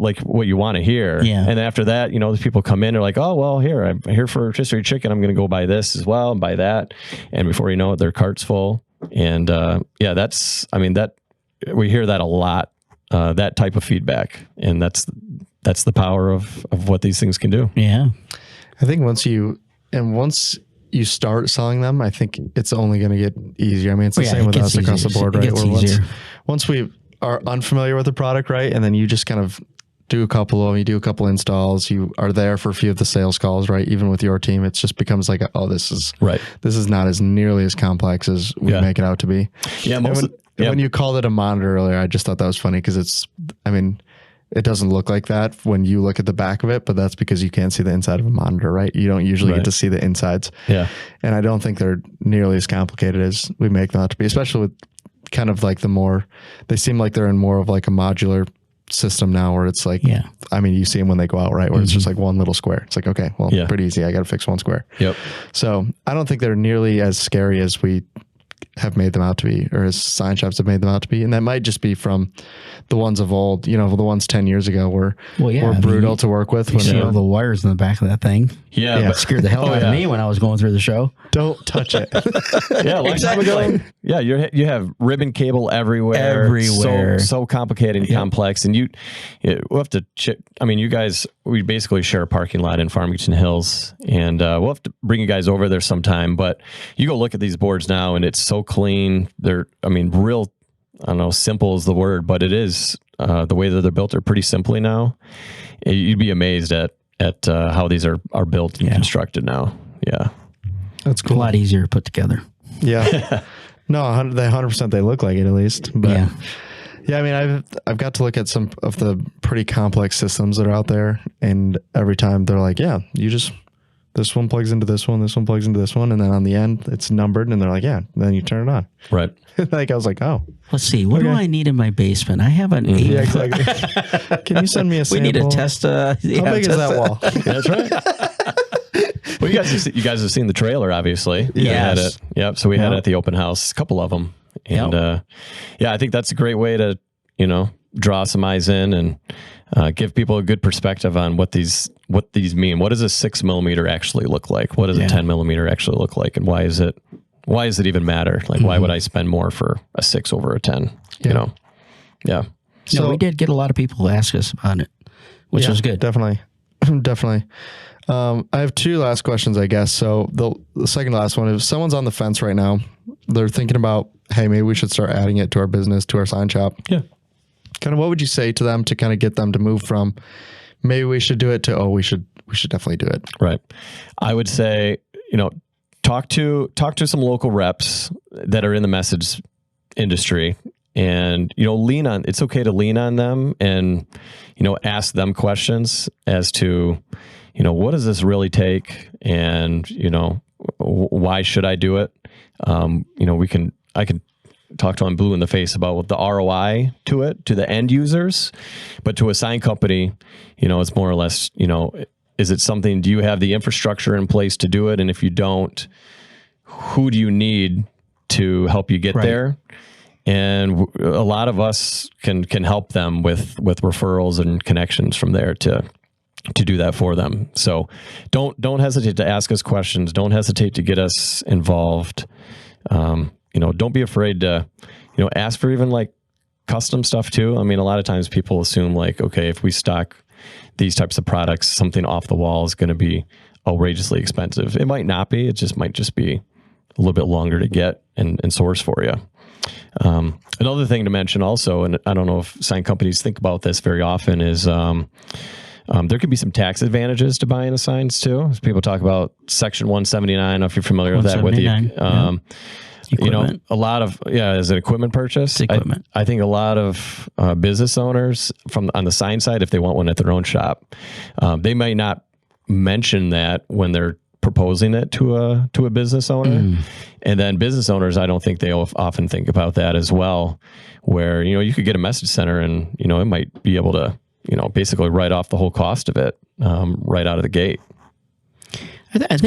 you want to hear. Yeah. And after that, the people come in, they're like, oh, well, I'm here for rotisserie chicken. I'm going to go buy this as well and buy that. And before you know it, their cart's full. And yeah, that's, I mean, that we hear that a lot, that type of feedback, and that's the power of what these things can do. Yeah. I think once you start selling them, I think it's only going to get easier. I mean, it's the same with us across the board, right? Where once we are unfamiliar with the product, right, and then you just kind of do a couple installs, you are there for a few of the sales calls, right? Even with your team, it just becomes like, this is not as nearly as complex as we make it out to be. Yeah. When you called it a monitor earlier, I just thought that was funny because it doesn't look like that when you look at the back of it, but that's because you can't see the inside of a monitor, right? You don't usually get to see the insides. Yeah. And I don't think they're nearly as complicated as we make them out to be, especially with kind of like they seem like they're in more of like a modular system now where it's like, I mean, you see them when they go out, right? Where it's just like one little square. It's like, okay, well, pretty easy. I got to fix one square. Yep. So I don't think they're nearly as scary as we have made them out to be, or as sign shops have made them out to be. And that might just be from the ones of old, the ones 10 years ago were brutal to work with. You see all the wires in the back of that thing. Yeah. It scared the hell out of me when I was going through the show. Don't touch it. Yeah. Exactly. Yeah. You have ribbon cable everywhere. So complicated and complex. And we'll have to you guys, we basically share a parking lot in Farmington Hills, and we'll have to bring you guys over there sometime, but you go look at these boards now and it's so clean. They're, real, I don't know, simple is the word, but it is, the way that they're built are pretty simply now. You'd be amazed at how these are built and constructed now. Yeah. That's cool. A lot easier to put together. Yeah. No, 100% they look like it at least. But yeah, I've got to look at some of the pretty complex systems that are out there, and every time they're like, this one plugs into this one plugs into this one, and then on the end it's numbered, and they're like, then you turn it on. Right. Like I was like, let's see, what do I need in my basement? I have an 8. Yeah, exactly. Can you send me a sample? We need to test. How big is that wall? That's right. Well, you guys have seen the trailer, obviously. Yes. Yep. So we had it at the open house, a couple of them, and I think that's a great way to draw some eyes in and give people a good perspective on what these mean. What does a 6 millimeter actually look like? What does a 10 millimeter actually look like? And why does it even matter? Like, why would I spend more for a 6 over a 10? Yeah. So we did get a lot of people to ask us about it, which was good. Definitely. I have 2 last questions, I guess. So the second to last one is, someone's on the fence right now. They're thinking about, hey, maybe we should start adding it to our business, to our sign shop. Yeah. Kind of what would you say to them to kind of get them to move from maybe we should do it to, we should definitely do it? Right. I would say, talk to some local reps that are in the message industry, and, it's okay to lean on them and, ask them questions as to, what does this really take? And, why should I do it? I can talk to them blue in the face about what the ROI to it, to the end users, but to a sign company, it's more or less, is it something, do you have the infrastructure in place to do it? And if you don't, who do you need to help you get there? And a lot of us can help them with referrals and connections from there to do that for them. So don't hesitate to ask us questions. Don't hesitate to get us involved. Don't be afraid to, ask for even like custom stuff too. A lot of times people assume like, okay, if we stock these types of products, something off the wall is going to be outrageously expensive. It might not be. It might just be a little bit longer to get and source for you. Another thing to mention also, and I don't know if sign companies think about this very often, is there could be some tax advantages to buying the signs too. People talk about Section 179. I don't know if you're familiar with that. With the equipment. A lot of as an equipment purchase. It's equipment. I think a lot of business owners on the sign side, if they want one at their own shop, they might not mention that when they're proposing it to a business owner. And then business owners, I don't think they often think about that as well, where you could get a message center and it might be able to basically write off the whole cost of it right out of the gate. I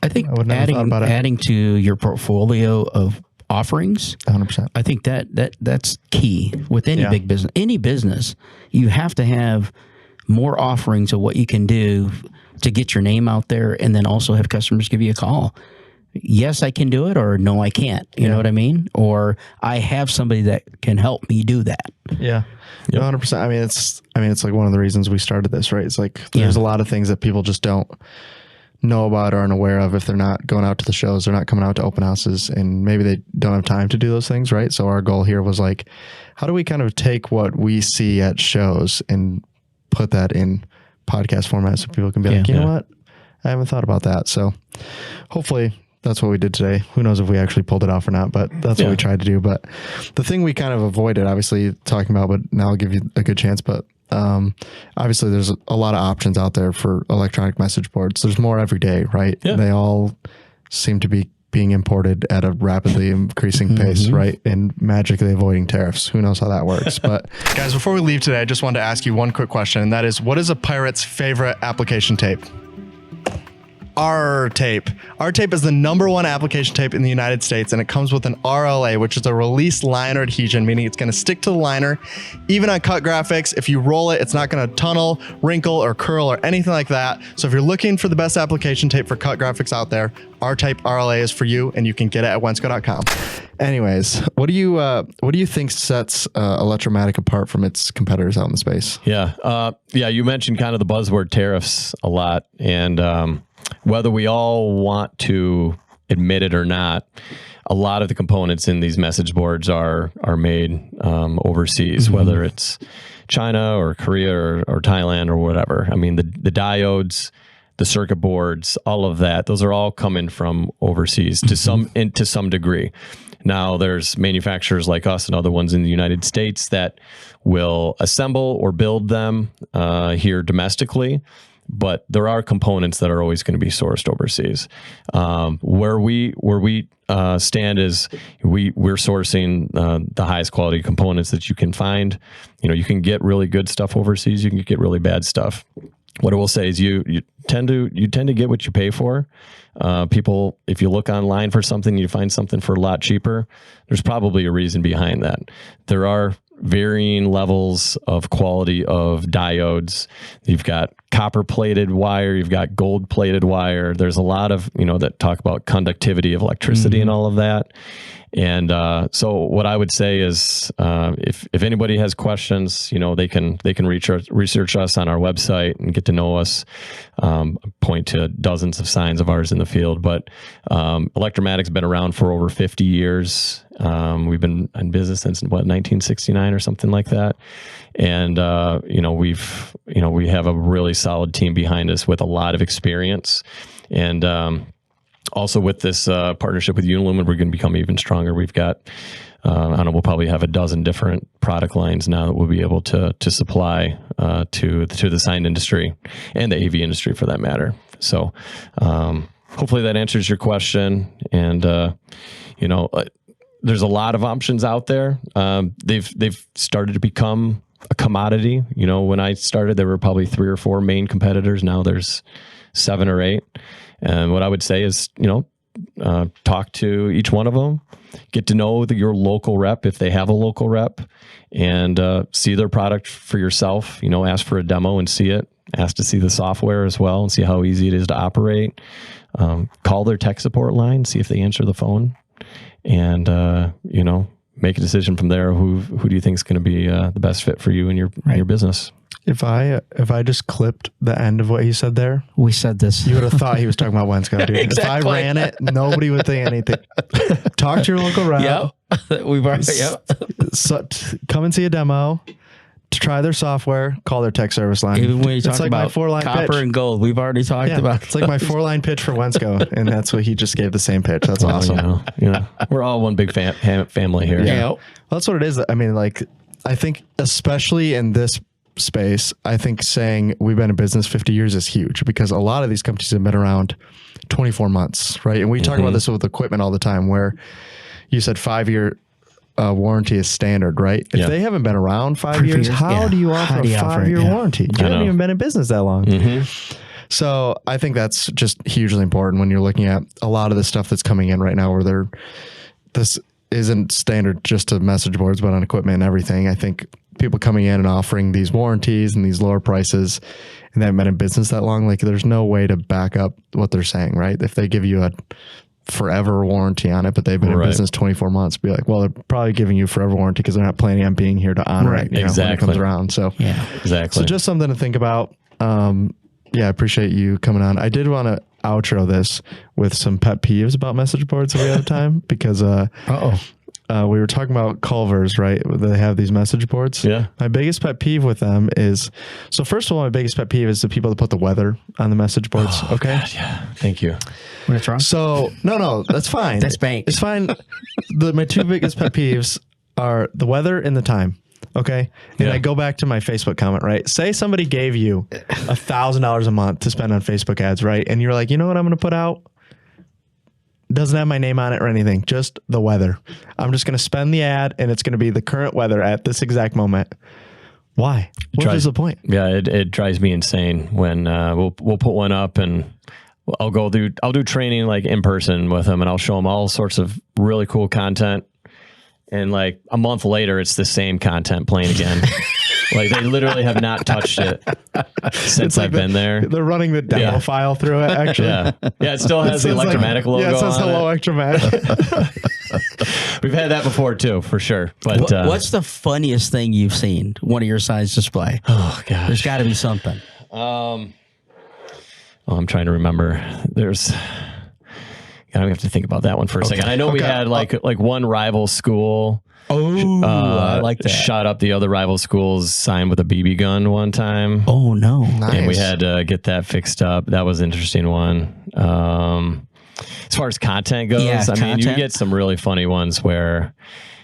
think adding to your portfolio of offerings, 100%. I think that's key with any big business. Any business, you have to have more offerings of what you can do to get your name out there, and then also have customers give you a call. yes, I can do it, or no, I can't. You know what I mean? Or I have somebody that can help me do that. Yeah. 100%. I mean, it's like one of the reasons we started this, right? It's like there's a lot of things that people just don't know about or aren't aware of if they're not going out to the shows, they're not coming out to open houses, and maybe they don't have time to do those things, right? So our goal here was like, how do we kind of take what we see at shows and put that in podcast format so people can be like, you know what? I haven't thought about that. So hopefully that's what we did today. Who knows if we actually pulled it off or not, but that's what we tried to do. But the thing we kind of avoided, obviously talking about, but now I'll give you a good chance, but obviously there's a lot of options out there for electronic message boards. There's more every day, right? Yeah. They all seem to be being imported at a rapidly increasing pace, right? And magically avoiding tariffs. Who knows how that works? But guys, before we leave today, I just wanted to ask you one quick question, and that is, what is a pirate's favorite application tape? R-tape. R-tape is the #1 application tape in the United States, and it comes with an RLA, which is a release liner adhesion, meaning it's going to stick to the liner. Even on cut graphics, if you roll it, it's not going to tunnel, wrinkle, or curl, or anything like that. So if you're looking for the best application tape for cut graphics out there, R-tape RLA is for you, and you can get it at wensco.com. Anyways, what do you think sets Electro-Matic apart from its competitors out in the space? Yeah, you mentioned kind of the buzzword tariffs a lot, and whether we all want to admit it or not, a lot of the components in these message boards are made overseas, whether it's China or Korea or Thailand or whatever. I mean, the diodes, the circuit boards, all of that, those are all coming from overseas to some degree. Now, there's manufacturers like us and other ones in the United States that will assemble or build them here domestically, but there are components that are always going to be sourced overseas. Where we stand is we're sourcing the highest quality components that you can find. You know, you can get really good stuff overseas. You can get really bad stuff. What I will say is you tend to get what you pay for. People, if you look online for something, you find something for a lot cheaper. There's probably a reason behind that. There are varying levels of quality of diodes. You've got copper plated wire, you've got gold plated wire. There's a lot of, that talk about conductivity of electricity and all of that. And so what I would say is, if anybody has questions, they can research us on our website and get to know us. Point to dozens of signs of ours in the field, but Electro-Matic's been around for over 50 years. We've been in business since 1969 or something like that, and we have a really solid team behind us with a lot of experience, and also with this partnership with Unilumin, we're going to become even stronger. We've got, we'll probably have a dozen different product lines now that we'll be able to supply to the sign industry and the AV industry for that matter. So hopefully that answers your question. And, there's a lot of options out there. They've started to become a commodity. When I started, there were probably 3 or 4 main competitors. Now there's 7 or 8. And what I would say is, talk to each one of them, get to know your local rep if they have a local rep, and see their product for yourself. Ask for a demo and see it. Ask to see the software as well and see how easy it is to operate. Call their tech support line, see if they answer the phone, and make a decision from there. Who do you think is going to be the best fit for you and your business? If I just clipped the end of what he said there, we said this, you would have thought he was talking about Wensco, dude. Exactly. If I ran it, nobody would think anything. Talk to your local rep. Yep. We've already, So, come and see a demo, to try their software, call their tech service line. Even when you talk like about my 4-line copper pitch. and gold, we've already talked about. It's like my 4-line pitch for Wensco, and that's what he just gave the same pitch. That's awesome. We're all one big family here. Yeah. Well, that's what it is. I mean, I think especially in this space, I think saying we've been in business 50 years is huge, because a lot of these companies have been around 24 months, right? And we talk about this with equipment all the time, where you said 5-year warranty is standard, right? If they haven't been around 5 years, how do you offer a 5-year warranty? You haven't even been in business that long. So I think that's just hugely important when you're looking at a lot of the stuff that's coming in right now, where this isn't standard just to message boards, but on equipment and everything. I think people coming in and offering these warranties and these lower prices, and they haven't been in business that long, there's no way to back up what they're saying, right? If they give you a forever warranty on it, but they've been in Right. business 24 months. Be like, well, they're probably giving you forever warranty because they're not planning on being here to honor it, when it comes around. So Yeah. Exactly. So just something to think about. Yeah, I appreciate you coming on. I did want to outro this with some pet peeves about message boards if we have time, because we were talking about Culver's, right? They have these message boards. Yeah. My biggest pet peeve with them is, so first of all, my biggest pet peeve is the people that put the weather on the message boards. Okay. God, yeah. Thank you. What's wrong? So no, that's fine. That's bank. It's fine. My two biggest pet peeves are the weather and the time. Okay. And Yeah. I go back to my Facebook comment, right? Say somebody gave you $1,000 a month to spend on Facebook ads, right? And you're like, you know what I'm going to put out? Doesn't have my name on it or anything, just the weather. I'm just going to spend the ad and it's going to be the current weather at this exact moment. Why? What is the point? Yeah, it drives me insane when we'll put one up and I'll do training like in person with them, and I'll show them all sorts of really cool content. And like a month later, it's the same content playing again. Like they literally have not touched it since I've been there. They're running the demo file through it, actually. Yeah, it still has the Electro-Matic logo. Yeah, it says on hello, it. Electro-Matic. We've had that before too, for sure. But What's the funniest thing you've seen? One of your signs display. oh gosh, There's got to be something. I'm trying to remember. I have to think about that one for a second. I know we had like one rival school. Oh, I like that. Shot up the other rival school's sign with a BB gun one time. Oh no. Nice. And we had to get that fixed up. That was an interesting one. As far as content goes, Yeah, I mean, you content. get some really funny ones where,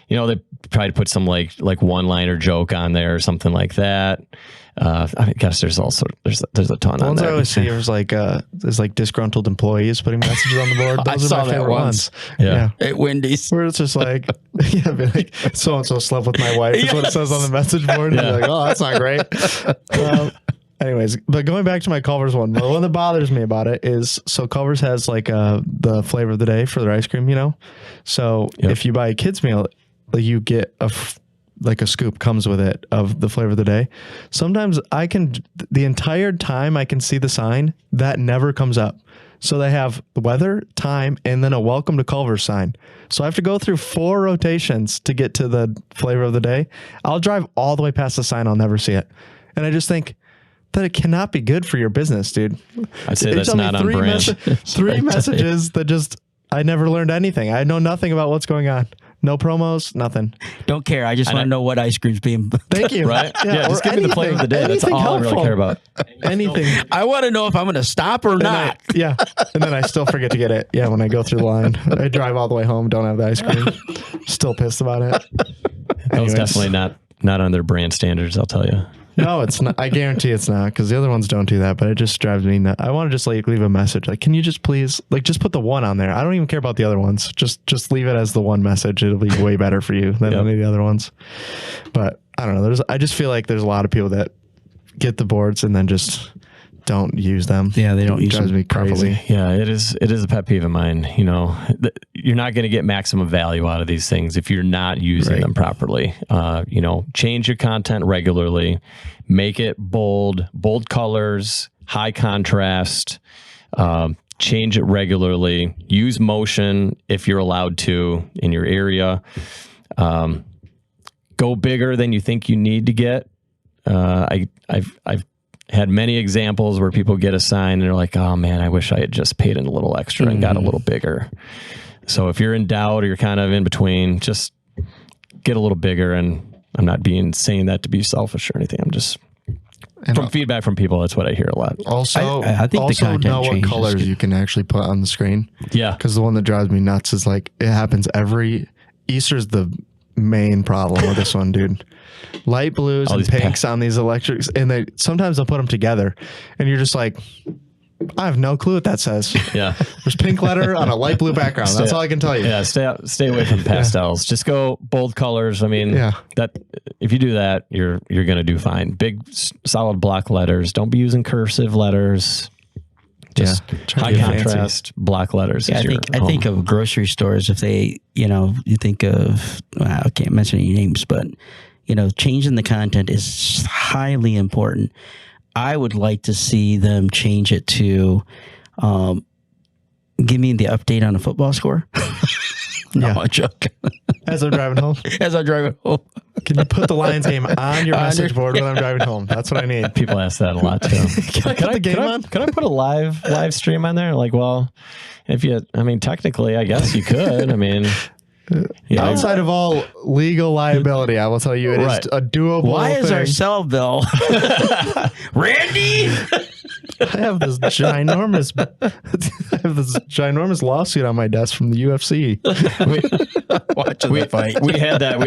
they try to put some like one-liner joke on there or something like that. I mean, gosh, there's a ton The on ones there. I always see is like disgruntled employees putting messages on the board. I Those are saw my that favorite once. ones. Yeah. At Wendy's. Where it's just like, yeah, be like, so and so slept with my wife. Is what it says on the message board. And you're like, oh, that's not great. Anyways, but going back to my Culver's one, the one that bothers me about it is, so Culver's has like the flavor of the day for their ice cream, So if you buy a kid's meal, you get a scoop comes with it of the flavor of the day. Sometimes the entire time I can see the sign that never comes up. So they have the weather, time, and then a welcome to Culver's sign. So I have to go through 4 rotations to get to the flavor of the day. I'll drive all the way past the sign. I'll never see it. And I just think that it cannot be good for your business, dude. I'd say You that's tell me not on brand. three messages that just, I never learned anything. I know nothing about what's going on. No promos, nothing. Don't care. I just want to know what ice cream's being. Thank you. Right? Yeah, just or give me the flavor of the day. That's anything all I really helpful. care about. Anything. I want to know if I'm going to stop or not. And then I still forget to get it. Yeah, when I go through the line. I drive all the way home, don't have the ice cream. Still pissed about it. That was Anyways. definitely not on their brand standards, I'll tell you. No, it's not. I guarantee it's not, because the other ones don't do that, but it just drives me nuts. I want to just leave a message. Like, can you just please, just put the one on there? I don't even care about the other ones. Just leave it as the one message. It'll be way better for you than any of the other ones. But I don't know. I just feel like there's a lot of people that get the boards and then just don't use them. Yeah, they don't use drives them me crazy. properly. Yeah, it is a pet peeve of mine. You're not going to get maximum value out of these things if you're not using them properly. Change your content regularly, make it bold colors, high contrast, change it regularly, use motion if you're allowed to in your area. Go bigger than you think you need to get. I've had many examples where people get a sign and they're like, oh man, I wish I had just paid in a little extra and got a little bigger. So if you're in doubt or you're kind of in between, just get a little bigger. And I'm not saying that to be selfish or anything. I'm just, from feedback from people, that's what I hear a lot. Also, I think the also content know what changes. colors you can actually put on the screen. Yeah. Because the one that drives me nuts is it happens Easter's the main problem with this one, dude. Light blues All and these pinks on these electrics, and sometimes they'll put them together, and you're just like, I have no clue what that says. Yeah. There's pink letter on a light blue background. That's all I can tell you. Yeah. Stay away from pastels. Just go bold colors. I mean, that if you do that, you're going to do fine. Big solid block letters. Don't be using cursive letters. Just high contrast block letters. Yeah, I think of grocery stores. If they, you think of, I can't mention any names, but changing the content is highly important. I would like to see them change it to give me the update on the football score? No, I'm joking. As I'm driving home. Can you put the Lions game on your message board when I'm driving home? That's what I need. People ask that a lot too. Can I put the game on? Can I put a live stream on there? Like, well, technically, I guess you could. Outside of all legal liability, I will tell you it is a doable Why is thing. our cell bill? Randy? I have this ginormous lawsuit on my desk from the UFC. Watching the fight. We had a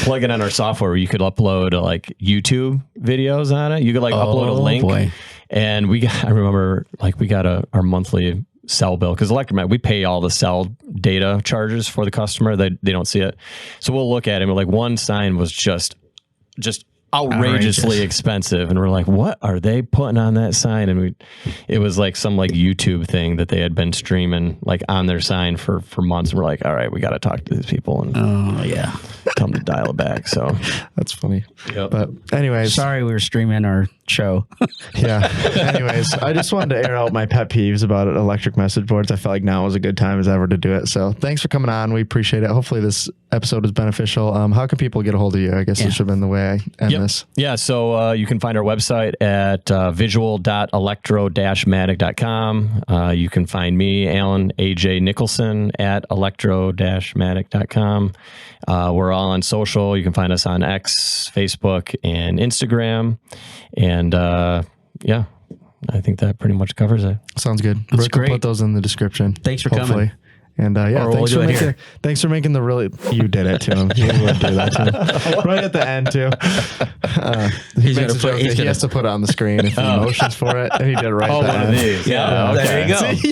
plugin on our software where you could upload like YouTube videos on it. You could upload a link. Boy. And I remember we got our monthly cell bill because Electro-Matic, we pay all the cell data charges for the customer. They don't see it. So we'll look at it and we're like, one sign was just outrageously expensive, and we're like, what are they putting on that sign? And it was like some YouTube thing that they had been streaming on their sign for months, and we're like, all right, we got to talk to these people and come to dial it back. So that's funny. Yep. But anyways, sorry, we were streaming our show. Yeah. Anyways, I just wanted to air out my pet peeves about electric message boards. I felt like now was a good time as ever to do it. So thanks for coming on. We appreciate it. Hopefully this episode is beneficial. How can people get a hold of you? I guess this should have been the way I end this. Yeah. So you can find our website at visual.electro-matic.com. You can find me, Alan AJ Nicholson, at electro-matic.com. We're all on social. You can find us on X, Facebook, and Instagram. And I think that pretty much covers it. Sounds good. That's Rick will great. put those in the description. Thanks for coming. And thanks for making the really, you did it to him. You would do that to him. Right at the end too. He has to put it on the screen if he motions for it, and he did it right at the end. These. Yeah, okay. there you go. See?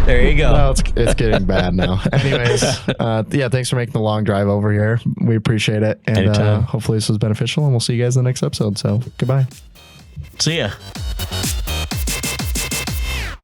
There you go. Well, it's getting bad now. Anyways, thanks for making the long drive over here. We appreciate it. And hopefully this was beneficial, and we'll see you guys in the next episode. So goodbye. See ya.